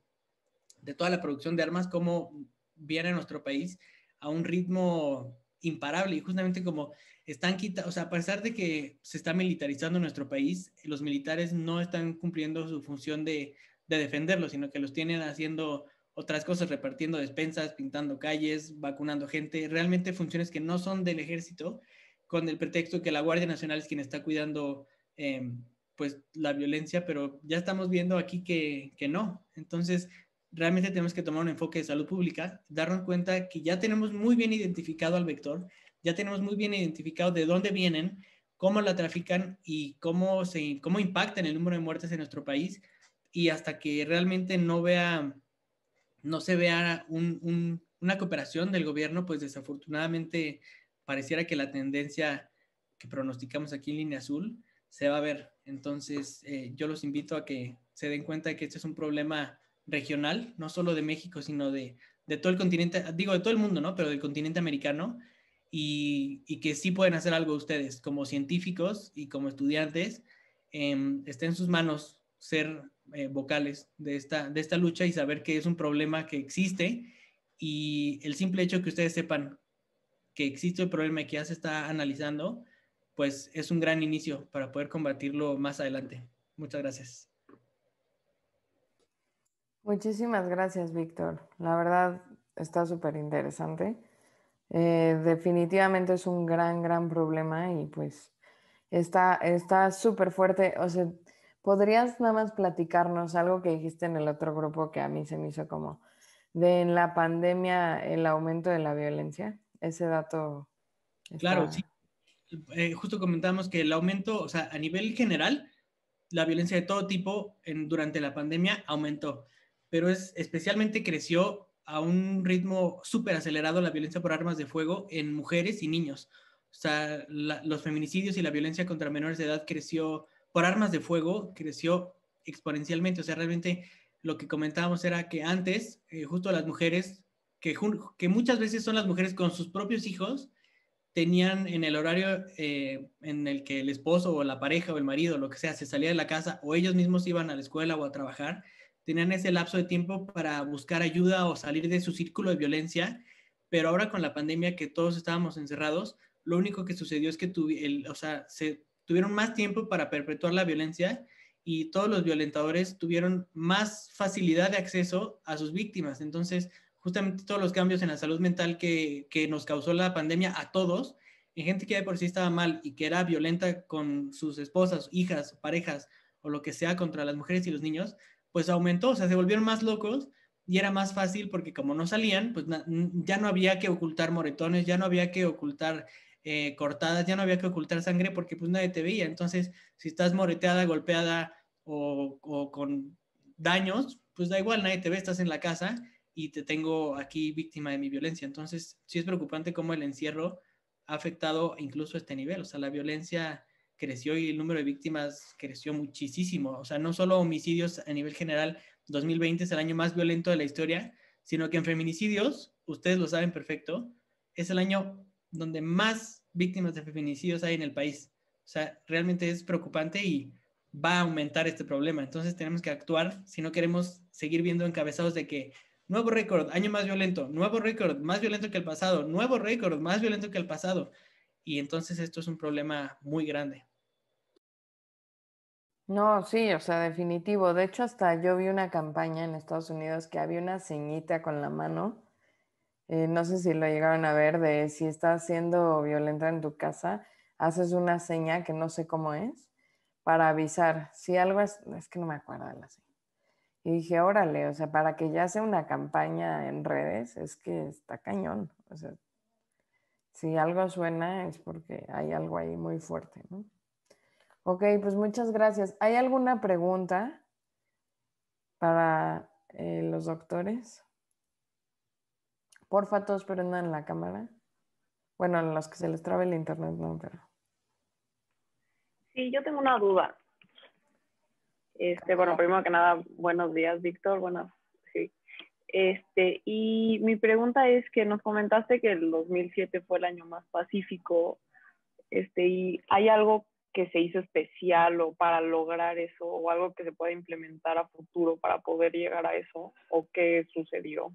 Speaker 2: la producción de armas, cómo viene a nuestro país a un ritmo imparable y justamente como están quitando, o sea, a pesar de que se está militarizando nuestro país, los militares no están cumpliendo su función de defenderlo, sino que los tienen haciendo otras cosas, repartiendo despensas, pintando calles, vacunando gente, realmente funciones que no son del ejército, con el pretexto que la Guardia Nacional es quien está cuidando pues la violencia, pero ya estamos viendo aquí que no. Entonces, realmente tenemos que tomar un enfoque de salud pública, darnos cuenta que ya tenemos muy bien identificado al vector, ya tenemos muy bien identificado de dónde vienen, cómo la trafican y cómo impactan el número de muertes en nuestro país, y hasta que realmente no se vea una cooperación del gobierno, pues desafortunadamente pareciera que la tendencia que pronosticamos aquí en Línea Azul se va a ver. Entonces, yo los invito a que se den cuenta de que este es un problema regional, no solo de México, sino de todo el continente, digo de todo el mundo, ¿no? Pero del continente americano, y que sí pueden hacer algo ustedes como científicos y como estudiantes. Está en sus manos ser vocales de esta lucha y saber que es un problema que existe, y el simple hecho que ustedes sepan que existe el problema y que ya se está analizando, pues es un gran inicio para poder combatirlo más adelante. Muchas gracias.
Speaker 1: Muchísimas gracias, Víctor. La verdad está súper interesante. Definitivamente es un gran problema y pues está súper fuerte. O sea, ¿podrías nada más platicarnos algo que dijiste en el otro grupo que a mí se me hizo como de en la pandemia el aumento de la violencia? Ese dato está...
Speaker 2: Claro, sí. Justo comentamos que el aumento, o sea, a nivel general, la violencia de todo tipo durante la pandemia aumentó, pero especialmente creció a un ritmo súper acelerado la violencia por armas de fuego en mujeres y niños. O sea, los feminicidios y la violencia contra menores de edad creció por armas de fuego, creció exponencialmente. O sea, realmente lo que comentábamos era que antes, justo las mujeres, que muchas veces son las mujeres con sus propios hijos, tenían en el horario en el que el esposo o la pareja o el marido, lo que sea, se salía de la casa o ellos mismos iban a la escuela o a trabajar, tenían ese lapso de tiempo para buscar ayuda o salir de su círculo de violencia. Pero ahora con la pandemia, que todos estábamos encerrados, lo único que sucedió es que se tuvieron más tiempo para perpetuar la violencia, y todos los violentadores tuvieron más facilidad de acceso a sus víctimas. Entonces, justamente todos los cambios en la salud mental que nos causó la pandemia a todos, en gente que de por sí estaba mal y que era violenta con sus esposas, hijas, parejas o lo que sea contra las mujeres y los niños, pues aumentó. O sea, se volvieron más locos y era más fácil porque como no salían, pues ya no había que ocultar moretones, ya no había que ocultar cortadas, ya no había que ocultar sangre porque pues nadie te veía. Entonces, si estás moreteada, golpeada o con daños, pues da igual, nadie te ve, estás en la casa y te tengo aquí víctima de mi violencia. Entonces, sí es preocupante cómo el encierro ha afectado incluso este nivel. O sea, la violencia creció y el número de víctimas creció muchísimo. O sea, no solo homicidios a nivel general, 2020 es el año más violento de la historia, sino que en feminicidios, ustedes lo saben perfecto, es el año donde más víctimas de feminicidios hay en el país. O sea, realmente es preocupante y va a aumentar este problema. Entonces tenemos que actuar si no queremos seguir viendo encabezados de que nuevo récord, año más violento, nuevo récord, más violento que el pasado, nuevo récord, más violento que el pasado. Y entonces esto es un problema muy grande.
Speaker 1: No, sí, o sea, definitivo. De hecho, hasta yo vi una campaña en Estados Unidos que había una ceñita con la mano. No sé si lo llegaron a ver, de si estás siendo violenta en tu casa, haces una seña que no sé cómo es, para avisar. Si algo es que no me acuerdo de la seña. Y dije, órale, o sea, para que ya sea una campaña en redes, es que está cañón. O sea, si algo suena es porque hay algo ahí muy fuerte, ¿no? Ok, pues muchas gracias. ¿Hay alguna pregunta para los doctores? Porfa, todos prendan la cámara. Bueno, los que se les trabe el internet, no, pero...
Speaker 5: Sí, yo tengo una duda. Bueno, primero que nada, buenos días, Víctor. Bueno, sí. Y mi pregunta es que nos comentaste que el 2007 fue el año más pacífico. ¿Y hay algo que se hizo especial o para lograr eso, o algo que se pueda implementar a futuro para poder llegar a eso, o qué sucedió?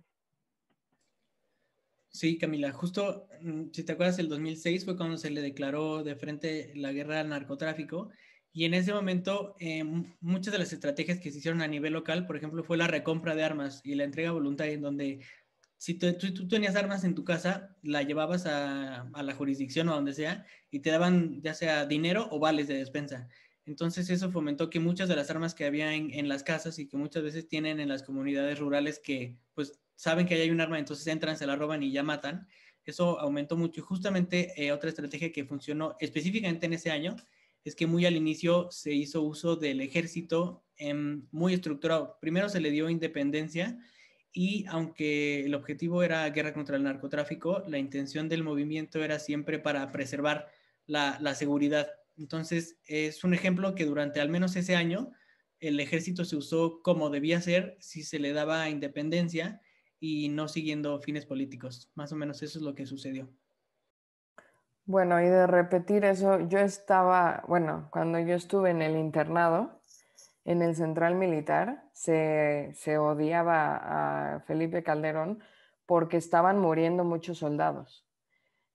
Speaker 2: Sí, Camila, justo, si te acuerdas, el 2006 fue cuando se le declaró de frente la guerra al narcotráfico, y en ese momento muchas de las estrategias que se hicieron a nivel local, por ejemplo, fue la recompra de armas y la entrega voluntaria, en donde si tú tenías armas en tu casa, la llevabas a la jurisdicción o a donde sea, y te daban ya sea dinero o vales de despensa. Entonces eso fomentó que muchas de las armas que había en las casas y que muchas veces tienen en las comunidades rurales, que pues saben que hay un arma, entonces entran, se la roban y ya matan, eso aumentó mucho. Y justamente otra estrategia que funcionó específicamente en ese año es que muy al inicio se hizo uso del ejército muy estructurado. Primero se le dio independencia, y aunque el objetivo era guerra contra el narcotráfico, la intención del movimiento era siempre para preservar la seguridad. Entonces, es un ejemplo que durante al menos ese año el ejército se usó como debía ser si se le daba independencia y no siguiendo fines políticos. Más o menos eso es lo que sucedió.
Speaker 1: Bueno, y de repetir eso, yo estaba, bueno, cuando yo estuve en el internado, en el Central Militar, se odiaba a Felipe Calderón porque estaban muriendo muchos soldados.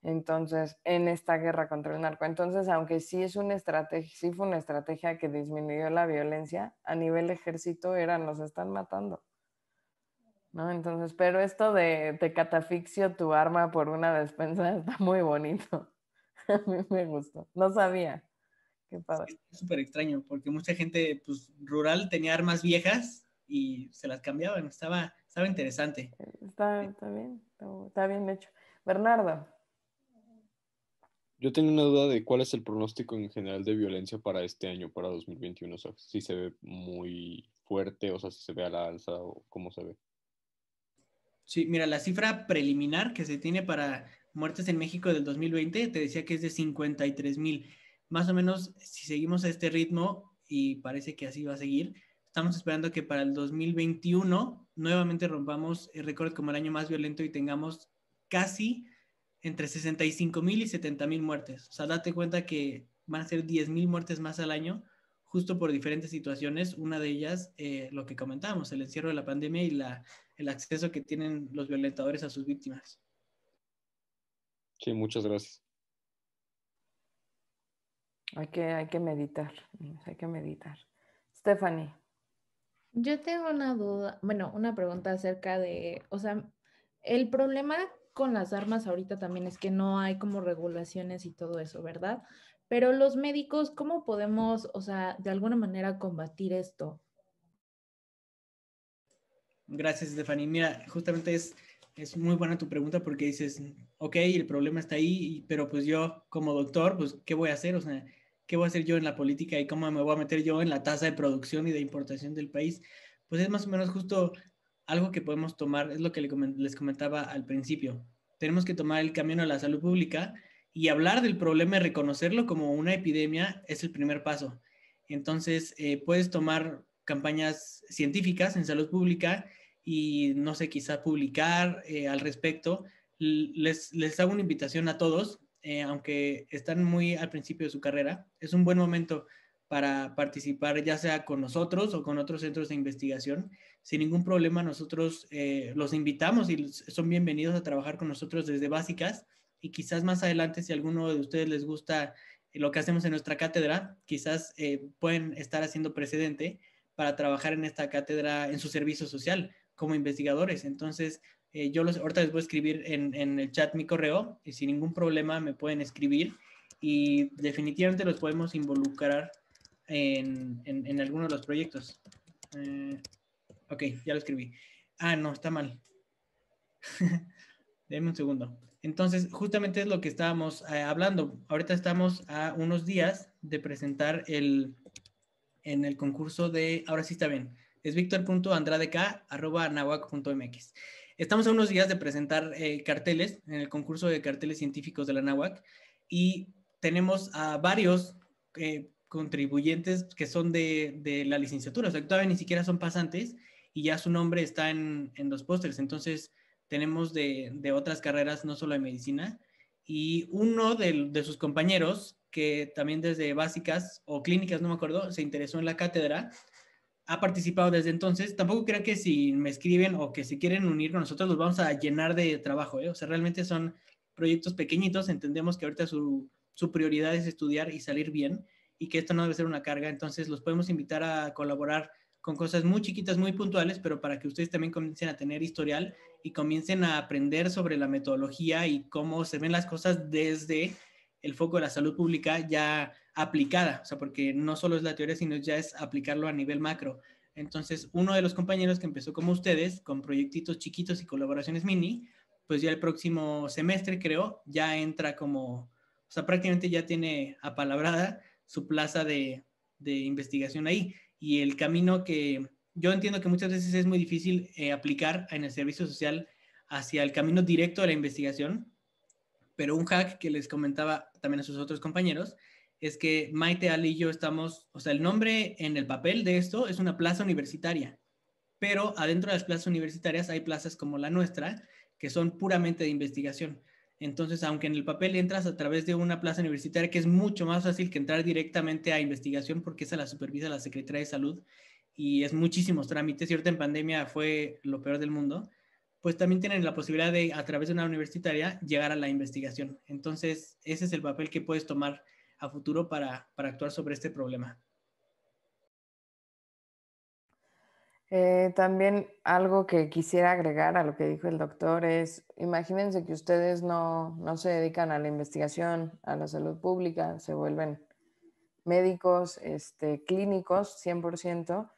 Speaker 1: Entonces, en esta guerra contra el narco. Entonces, aunque sí es una estrategia, sí fue una estrategia que disminuyó la violencia, a nivel ejército era, nos están matando, ¿no? Entonces, pero esto de te catafixio tu arma por una despensa está muy bonito. A mí me gustó. No sabía. Qué padre.
Speaker 2: Sí, es súper extraño porque mucha gente pues, rural tenía armas viejas y se las cambiaban. Estaba interesante.
Speaker 1: Está bien, está bien hecho. Bernardo.
Speaker 6: Yo tengo una duda de cuál es el pronóstico en general de violencia para este año, para 2021. O sea, si se ve muy fuerte, o sea, si se ve a la alza o cómo se ve.
Speaker 2: Sí, mira, la cifra preliminar que se tiene para muertes en México del 2020, te decía que es de 53,000. Más o menos, si seguimos a este ritmo, y parece que así va a seguir, estamos esperando que para el 2021 nuevamente rompamos el récord como el año más violento y tengamos casi entre 65,000 y 70,000 muertes. O sea, date cuenta que van a ser 10,000 muertes más al año, justo por diferentes situaciones. Una de ellas, lo que comentábamos, el encierro de la pandemia y el acceso que tienen los violentadores a sus víctimas.
Speaker 6: Sí, muchas gracias.
Speaker 1: Hay que meditar. Hay que meditar. Stephanie.
Speaker 7: Yo tengo una duda, bueno, una pregunta acerca de, o sea, el problema con las armas ahorita también es que no hay como regulaciones y todo eso, ¿verdad? Pero los médicos, ¿cómo podemos, o sea, de alguna manera combatir esto?
Speaker 2: Gracias, Stephanie. Mira, justamente es muy buena tu pregunta porque dices, ok, el problema está ahí, pero pues yo como doctor, pues, ¿qué voy a hacer? O sea, ¿qué voy a hacer yo en la política y cómo me voy a meter yo en la tasa de producción y de importación del país? Pues es más o menos justo algo que podemos tomar, es lo que les comentaba al principio. Tenemos que tomar el camino a la salud pública y hablar del problema y reconocerlo como una epidemia es el primer paso. Entonces, puedes tomar campañas científicas en salud pública y, no sé, quizá publicar al respecto. Les hago una invitación a todos, aunque están muy al principio de su carrera, es un buen momento para participar, ya sea con nosotros o con otros centros de investigación. Sin ningún problema, nosotros los invitamos y son bienvenidos a trabajar con nosotros desde básicas, y quizás más adelante, si a alguno de ustedes les gusta lo que hacemos en nuestra cátedra, quizás pueden estar haciendo precedente para trabajar en esta cátedra en su servicio social como investigadores. Entonces, ahorita les voy a escribir en el chat mi correo y sin ningún problema me pueden escribir y definitivamente los podemos involucrar en alguno de los proyectos. Ok, ya lo escribí. Ah, no, está mal. Denme un segundo. Entonces, justamente es lo que estábamos hablando. Ahorita estamos a unos días de presentar en el concurso de, ahora sí está bien, es victor.andradek@nahuac.mx. Estamos a unos días de presentar carteles en el concurso de carteles científicos de la Nahuac y tenemos a varios contribuyentes que son de la licenciatura, o sea, que todavía ni siquiera son pasantes y ya su nombre está en los pósters. Entonces, tenemos de otras carreras, no solo de medicina, y uno de sus compañeros, que también desde básicas o clínicas, no me acuerdo, se interesó en la cátedra, ha participado desde entonces. Tampoco crean que si me escriben o que si quieren unir con nosotros, los vamos a llenar de trabajo, ¿eh? O sea, realmente son proyectos pequeñitos, entendemos que ahorita su prioridad es estudiar y salir bien, y que esto no debe ser una carga, entonces los podemos invitar a colaborar con cosas muy chiquitas, muy puntuales, pero para que ustedes también comiencen a tener historial y comiencen a aprender sobre la metodología y cómo se ven las cosas desde el foco de la salud pública ya aplicada, o sea, porque no solo es la teoría, sino ya es aplicarlo a nivel macro. Entonces, uno de los compañeros que empezó como ustedes, con proyectitos chiquitos y colaboraciones mini, pues ya el próximo semestre, creo, ya entra como, o sea, prácticamente ya tiene apalabrada su plaza de investigación ahí. Y el camino que yo entiendo que muchas veces es muy difícil aplicar en el servicio social hacia el camino directo de la investigación, pero un hack que les comentaba también a sus otros compañeros es que Maite, Ali y yo estamos, o sea, el nombre en el papel de esto es una plaza universitaria, pero adentro de las plazas universitarias hay plazas como la nuestra, que son puramente de investigación. Entonces, aunque en el papel entras a través de una plaza universitaria, que es mucho más fácil que entrar directamente a investigación, porque esa la supervisa la Secretaría de Salud y es muchísimos trámites, y ahorita en pandemia fue lo peor del mundo, pues también tienen la posibilidad de, a través de una universitaria, llegar a la investigación. Entonces, ese es el papel que puedes tomar a futuro para actuar sobre este problema.
Speaker 1: También algo que quisiera agregar a lo que dijo el doctor es, imagínense que ustedes no se dedican a la investigación, a la salud pública, se vuelven médicos clínicos 100%,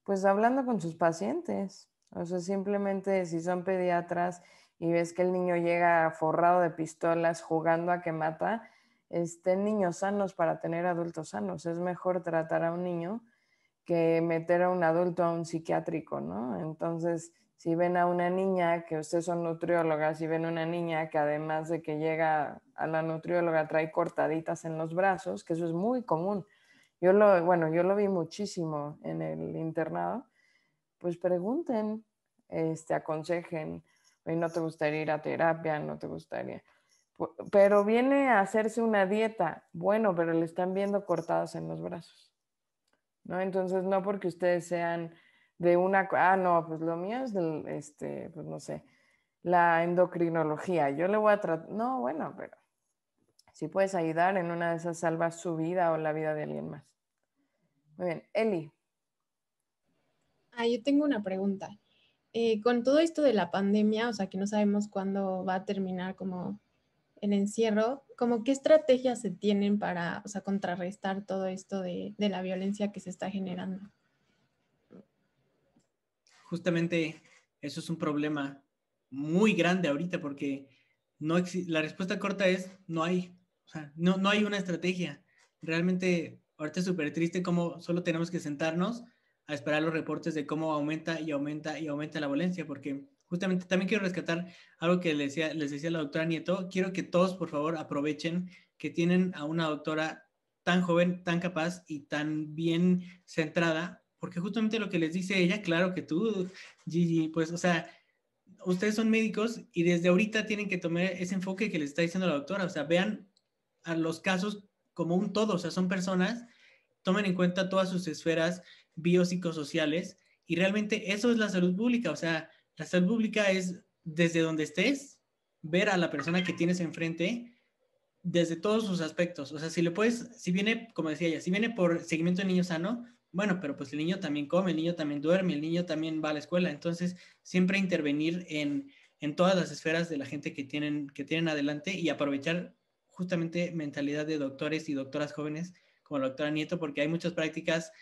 Speaker 1: pues hablando con sus pacientes. O sea, simplemente si son pediatras y ves que el niño llega forrado de pistolas jugando a que mata, niños sanos para tener adultos sanos. Es mejor tratar a un niño que meter a un adulto a un psiquiátrico, ¿no? Entonces, si ven a una niña, que ustedes son nutriólogas, si ven a una niña que además de que llega a la nutrióloga trae cortaditas en los brazos, que eso es muy común. Yo lo vi muchísimo en el internado, pues pregunten, aconsejen, ¿no te gustaría ir a terapia? ¿No te gustaría? Pero viene a hacerse una dieta, bueno, pero le están viendo cortadas en los brazos, ¿no? Entonces, no porque ustedes sean de una, no, pues lo mío es del, pues no sé, la endocrinología, yo le voy a tratar, no, bueno, pero si puedes ayudar, en una de esas salvas su vida o la vida de alguien más. Muy bien, Eli.
Speaker 8: Yo tengo una pregunta. Con todo esto de la pandemia, o sea, que no sabemos cuándo va a terminar como el encierro, ¿cómo qué estrategias se tienen para, o sea, contrarrestar todo esto de la violencia que se está generando?
Speaker 2: Justamente eso es un problema muy grande ahorita, porque la respuesta corta es no hay. O sea, no hay una estrategia. Realmente ahorita es súper triste cómo solo tenemos que sentarnos a esperar los reportes de cómo aumenta y aumenta y aumenta la violencia, porque justamente también quiero rescatar algo que les decía la doctora Nieto. Quiero que todos, por favor, aprovechen que tienen a una doctora tan joven, tan capaz y tan bien centrada, porque justamente lo que les dice ella, claro que tú, Gigi, pues, o sea, ustedes son médicos y desde ahorita tienen que tomar ese enfoque que les está diciendo la doctora, o sea, vean a los casos como un todo, o sea, son personas, tomen en cuenta todas sus esferas biopsicosociales y realmente eso es la salud pública, o sea, la salud pública es desde donde estés, ver a la persona que tienes enfrente desde todos sus aspectos, o sea, si viene, como decía ella, si viene por seguimiento de niño sano, bueno, pero pues el niño también come, el niño también duerme, el niño también va a la escuela, entonces siempre intervenir en todas las esferas de la gente que tienen adelante y aprovechar justamente mentalidad de doctores y doctoras jóvenes como la doctora Nieto, porque hay muchas prácticas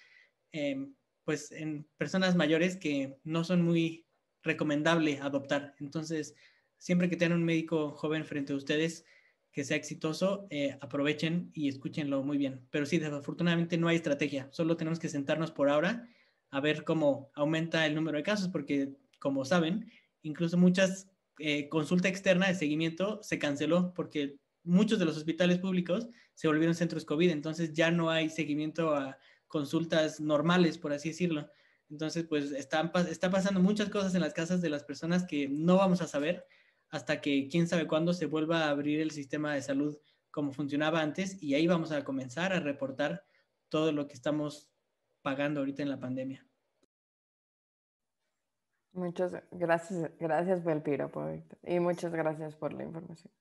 Speaker 2: pues en personas mayores que no son muy recomendable adoptar. Entonces, siempre que tengan un médico joven frente a ustedes que sea exitoso, aprovechen y escúchenlo muy bien. Pero sí, desafortunadamente no hay estrategia. Solo tenemos que sentarnos por ahora a ver cómo aumenta el número de casos, porque como saben, incluso muchas consulta externa de seguimiento se canceló porque muchos de los hospitales públicos se volvieron centros COVID, entonces ya no hay seguimiento a consultas normales, por así decirlo. Entonces, pues está pasando muchas cosas en las casas de las personas que no vamos a saber hasta que quién sabe cuándo se vuelva a abrir el sistema de salud como funcionaba antes y ahí vamos a comenzar a reportar todo lo que estamos pagando ahorita en la pandemia.
Speaker 1: Muchas gracias por el piropo, Víctor, y muchas gracias por la información.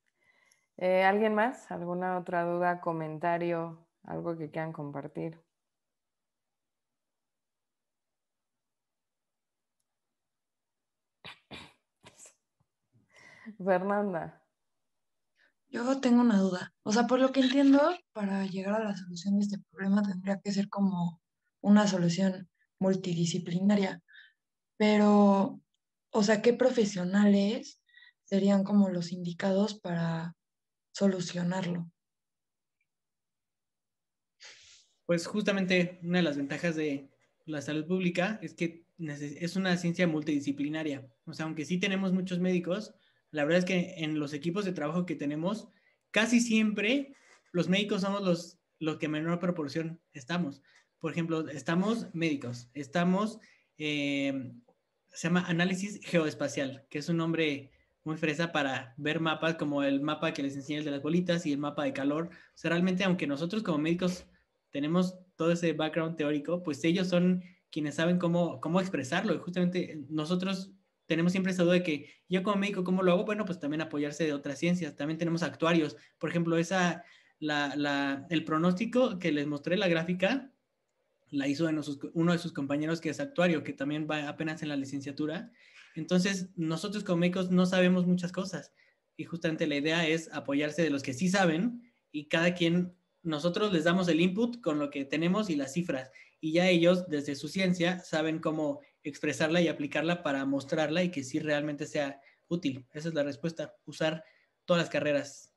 Speaker 1: ¿Alguien más? ¿Alguna otra duda, comentario, algo que quieran compartir? Fernanda.
Speaker 9: Yo tengo una duda. O sea, por lo que entiendo, para llegar a la solución de este problema tendría que ser como una solución multidisciplinaria. Pero, o sea, ¿qué profesionales serían como los indicados para solucionarlo?
Speaker 2: Pues justamente una de las ventajas de la salud pública es que es una ciencia multidisciplinaria. O sea, aunque sí tenemos muchos médicos, la verdad es que en los equipos de trabajo que tenemos, casi siempre los médicos somos los que en menor proporción estamos. Por ejemplo, estamos médicos, se llama análisis geoespacial, que es un nombre muy fresa para ver mapas como el mapa que les enseñé, el de las bolitas y el mapa de calor. O sea, realmente, aunque nosotros como médicos tenemos todo ese background teórico, pues ellos son quienes saben cómo expresarlo. Y justamente nosotros tenemos siempre esa duda de que yo como médico, ¿cómo lo hago? Bueno, pues también apoyarse de otras ciencias. También tenemos actuarios. Por ejemplo, el pronóstico que les mostré, la gráfica, la hizo uno de sus compañeros que es actuario, que también va apenas en la licenciatura. Entonces, nosotros como médicos no sabemos muchas cosas. Y justamente la idea es apoyarse de los que sí saben y cada quien, nosotros les damos el input con lo que tenemos y las cifras. Y ya ellos, desde su ciencia, saben cómo expresarla y aplicarla para mostrarla y que sí realmente sea útil. Esa es la respuesta, usar todas las carreras.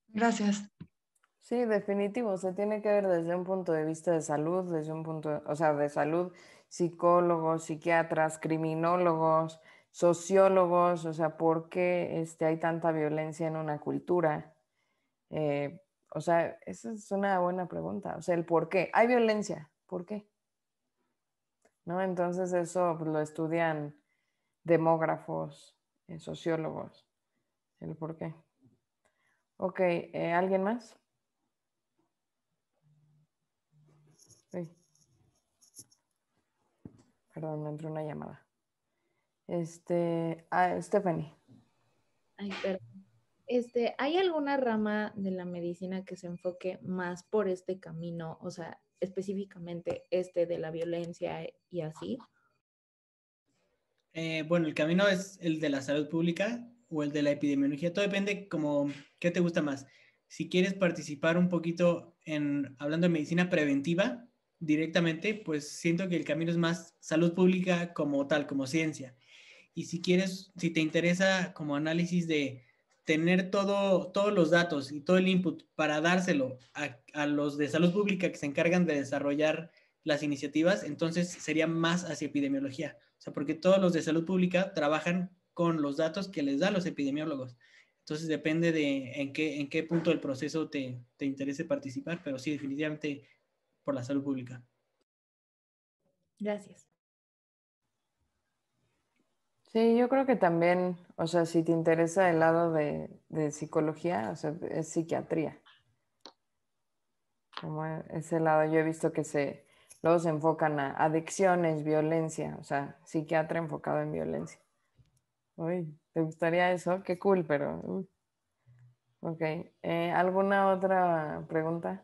Speaker 9: Gracias.
Speaker 1: Sí, definitivo. Se tiene que ver desde un punto de vista de salud, o sea, de salud, psicólogos, psiquiatras, criminólogos, sociólogos, o sea, ¿por qué hay tanta violencia en una cultura? O sea, esa es una buena pregunta. O sea, el por qué. Hay violencia, ¿por qué? ¿No? Entonces eso pues, lo estudian demógrafos, sociólogos, el por qué. Ok, ¿alguien más? Sí. Perdón, me entró una llamada. Stephanie.
Speaker 7: Ay, perdón. ¿Hay alguna rama de la medicina que se enfoque más por este camino? O sea, específicamente de la violencia y así.
Speaker 2: Bueno, el camino es el de la salud pública o el de la epidemiología. Todo depende como qué te gusta más. Si quieres participar un poquito hablando de medicina preventiva directamente, pues siento que el camino es más salud pública como tal, como ciencia. Y si te interesa como análisis de tener todos los datos y todo el input para dárselo a los de salud pública que se encargan de desarrollar las iniciativas, entonces sería más hacia epidemiología. O sea, porque todos los de salud pública trabajan con los datos que les dan los epidemiólogos. Entonces depende de en qué punto del proceso te interese participar, pero sí, definitivamente por la salud pública.
Speaker 7: Gracias.
Speaker 1: Sí, yo creo que también, o sea, si te interesa el lado de psicología, o sea, es psiquiatría. Como ese lado, yo he visto que luego se enfocan a adicciones, violencia, o sea, psiquiatra enfocado en violencia. Uy, ¿te gustaría eso? Qué cool, pero... Ok, ¿alguna otra pregunta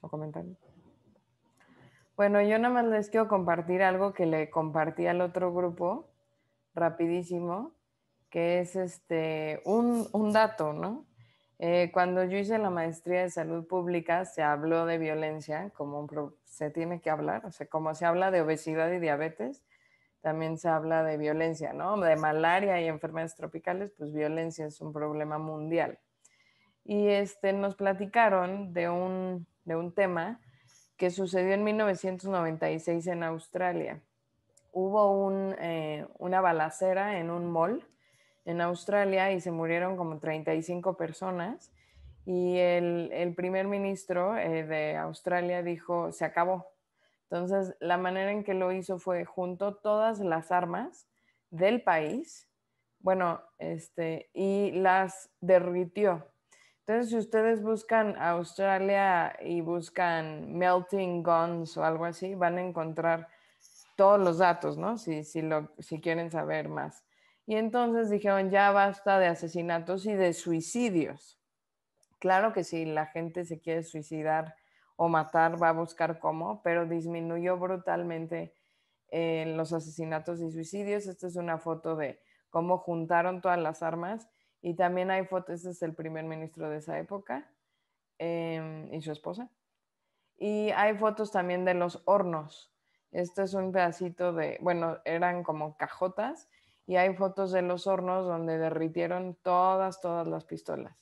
Speaker 1: o comentario? Bueno, yo nada más les quiero compartir algo que le compartí al otro grupo, rapidísimo, que es un dato, ¿no? Cuando yo hice la maestría de salud pública, se habló de violencia, se tiene que hablar, o sea, como se habla de obesidad y diabetes, también se habla de violencia, ¿no? De malaria y enfermedades tropicales, pues violencia es un problema mundial. Y nos platicaron de un tema que sucedió en 1996 en Australia. Hubo una balacera en un mall en Australia y se murieron como 35 personas y el primer ministro de Australia dijo, se acabó. Entonces, la manera en que lo hizo fue juntó todas las armas del país, bueno, y las derritió. Entonces, si ustedes buscan Australia y buscan melting guns o algo así, van a encontrar todos los datos, ¿no? Si quieren saber más. Y entonces dijeron, ya basta de asesinatos y de suicidios. Claro que si la gente se quiere suicidar o matar, va a buscar cómo, pero disminuyó brutalmente los asesinatos y suicidios. Esta es una foto de cómo juntaron todas las armas. Y también hay fotos, este es el primer ministro de esa época y su esposa. Y hay fotos también de los hornos. Este es un pedacito bueno, eran como cajotas y hay fotos de los hornos donde derritieron todas las pistolas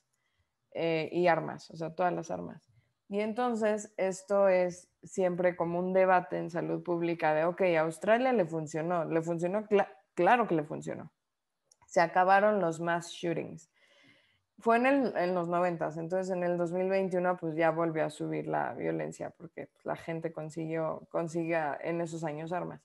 Speaker 1: y armas, o sea, todas las armas. Y entonces esto es siempre como un debate en salud pública de, ok, a Australia le funcionó, claro que le funcionó. Se acabaron los mass shootings. Fue en los 90s, entonces en el 2021 pues ya volvió a subir la violencia porque pues, la gente consigue en esos años armas.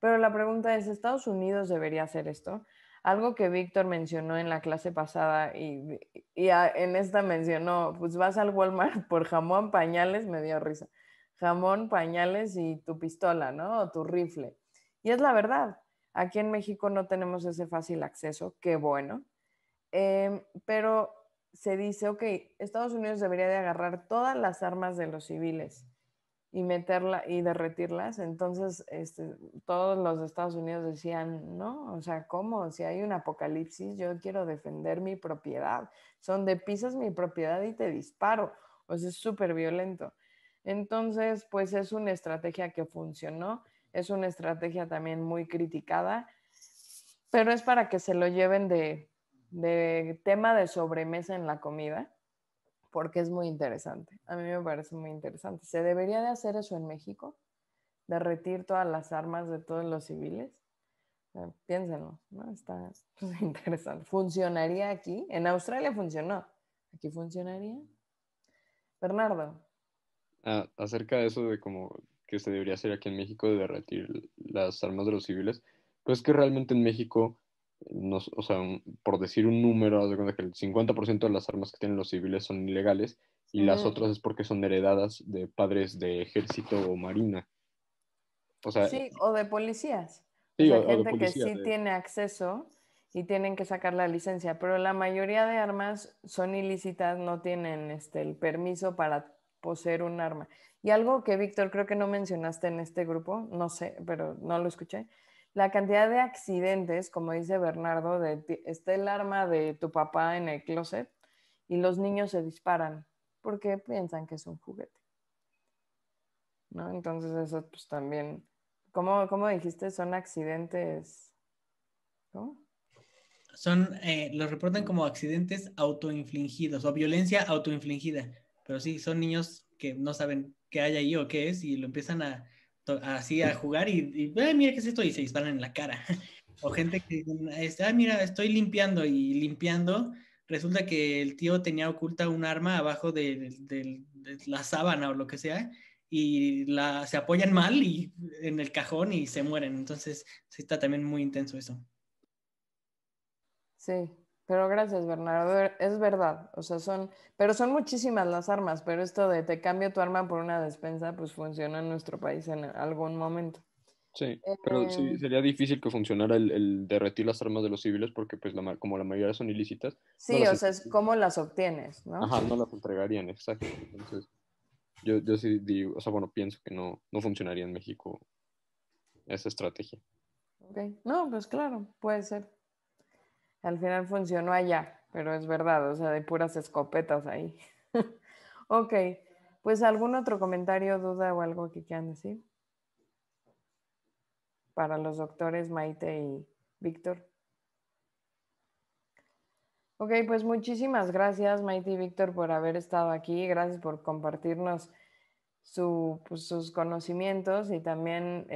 Speaker 1: Pero la pregunta es, ¿Estados Unidos debería hacer esto? Algo que Víctor mencionó en la clase pasada y en esta mencionó, pues vas al Walmart por jamón, pañales, me dio risa. Jamón, pañales y tu pistola, ¿no? O tu rifle. Y es la verdad, aquí en México no tenemos ese fácil acceso, qué bueno. Pero se dice, ok, Estados Unidos debería de agarrar todas las armas de los civiles y meterla y derretirlas. Entonces, todos los de Estados Unidos decían, no, o sea, ¿cómo? Si hay un apocalipsis, yo quiero defender mi propiedad. Son de pisas mi propiedad y te disparo. O sea, es súper violento. Entonces, pues es una estrategia que funcionó. Es una estrategia también muy criticada, pero es para que se lo lleven de tema de sobremesa en la comida, porque es muy interesante. A mí me parece muy interesante. ¿Se debería de hacer eso en México? ¿Derretir todas las armas de todos los civiles? Piénsenlo, ¿no? Está interesante. ¿Funcionaría aquí? En Australia funcionó. ¿Aquí funcionaría? Bernardo.
Speaker 6: Acerca de eso de como que se debería hacer aquí en México de derretir las armas de los civiles, pues que realmente en México, o sea, por decir un número, haz de cuenta que el 50% de las armas que tienen los civiles son ilegales y las otras es porque son heredadas de padres de ejército o marina. O sea,
Speaker 1: sí, o de policías.
Speaker 6: Sí,
Speaker 1: o sea,
Speaker 6: o de
Speaker 1: gente
Speaker 6: policía,
Speaker 1: que sí tiene acceso y tienen que sacar la licencia, pero la mayoría de armas son ilícitas, no tienen el permiso para poseer un arma. Y algo que, Víctor, creo que no mencionaste en este grupo, no sé, pero no lo escuché, la cantidad de accidentes, como dice Bernardo, está el arma de tu papá en el closet y los niños se disparan porque piensan que es un juguete, ¿no? Entonces eso pues también, ¿cómo dijiste? Son accidentes, ¿cómo?
Speaker 2: Los reportan como accidentes autoinfligidos o violencia autoinfligida, pero sí, son niños que no saben qué hay ahí o qué es y lo empiezan a así a jugar y "Ay, mira qué es esto", y se disparan en la cara. O gente que, mira, estoy limpiando, y limpiando, resulta que el tío tenía oculta un arma abajo de la sábana o lo que sea, y se apoyan mal y en el cajón y se mueren. Entonces, sí está también muy intenso eso.
Speaker 1: Sí, pero gracias, Bernardo. Es verdad, o sea, pero son muchísimas las armas, pero esto de te cambio tu arma por una despensa, pues funciona en nuestro país en algún momento.
Speaker 6: Sí, pero sí, sería difícil que funcionara el derretir las armas de los civiles porque pues como la mayoría son ilícitas, no
Speaker 1: Sí,
Speaker 6: las
Speaker 1: o sea, es cómo las obtienes, ¿no?
Speaker 6: Ajá, no las entregarían, exacto. Entonces, yo sí digo, o sea, bueno, pienso que no funcionaría en México esa estrategia.
Speaker 1: Ok, no, pues claro, puede ser. Al final funcionó allá, pero es verdad, o sea, de puras escopetas ahí. Ok, pues algún otro comentario, duda o algo que quieran decir para los doctores Maite y Víctor. Ok, pues muchísimas gracias Maite y Víctor por haber estado aquí, gracias por compartirnos pues, sus conocimientos y también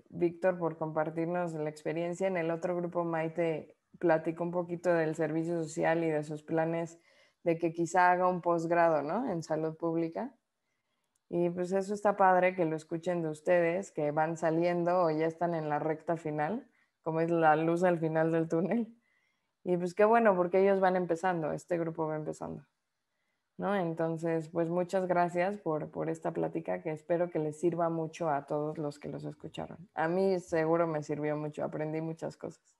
Speaker 1: Víctor por compartirnos la experiencia. En el otro grupo Maite platicó un poquito del servicio social y de sus planes de que quizá haga un posgrado, ¿no? En salud pública. Y pues eso está padre que lo escuchen de ustedes, que van saliendo o ya están en la recta final, como es la luz al final del túnel. Y pues qué bueno, porque ellos van empezando, este grupo va empezando, ¿no? Entonces, pues muchas gracias por esta plática que espero que les sirva mucho a todos los que los escucharon. A mí seguro me sirvió mucho, aprendí muchas cosas.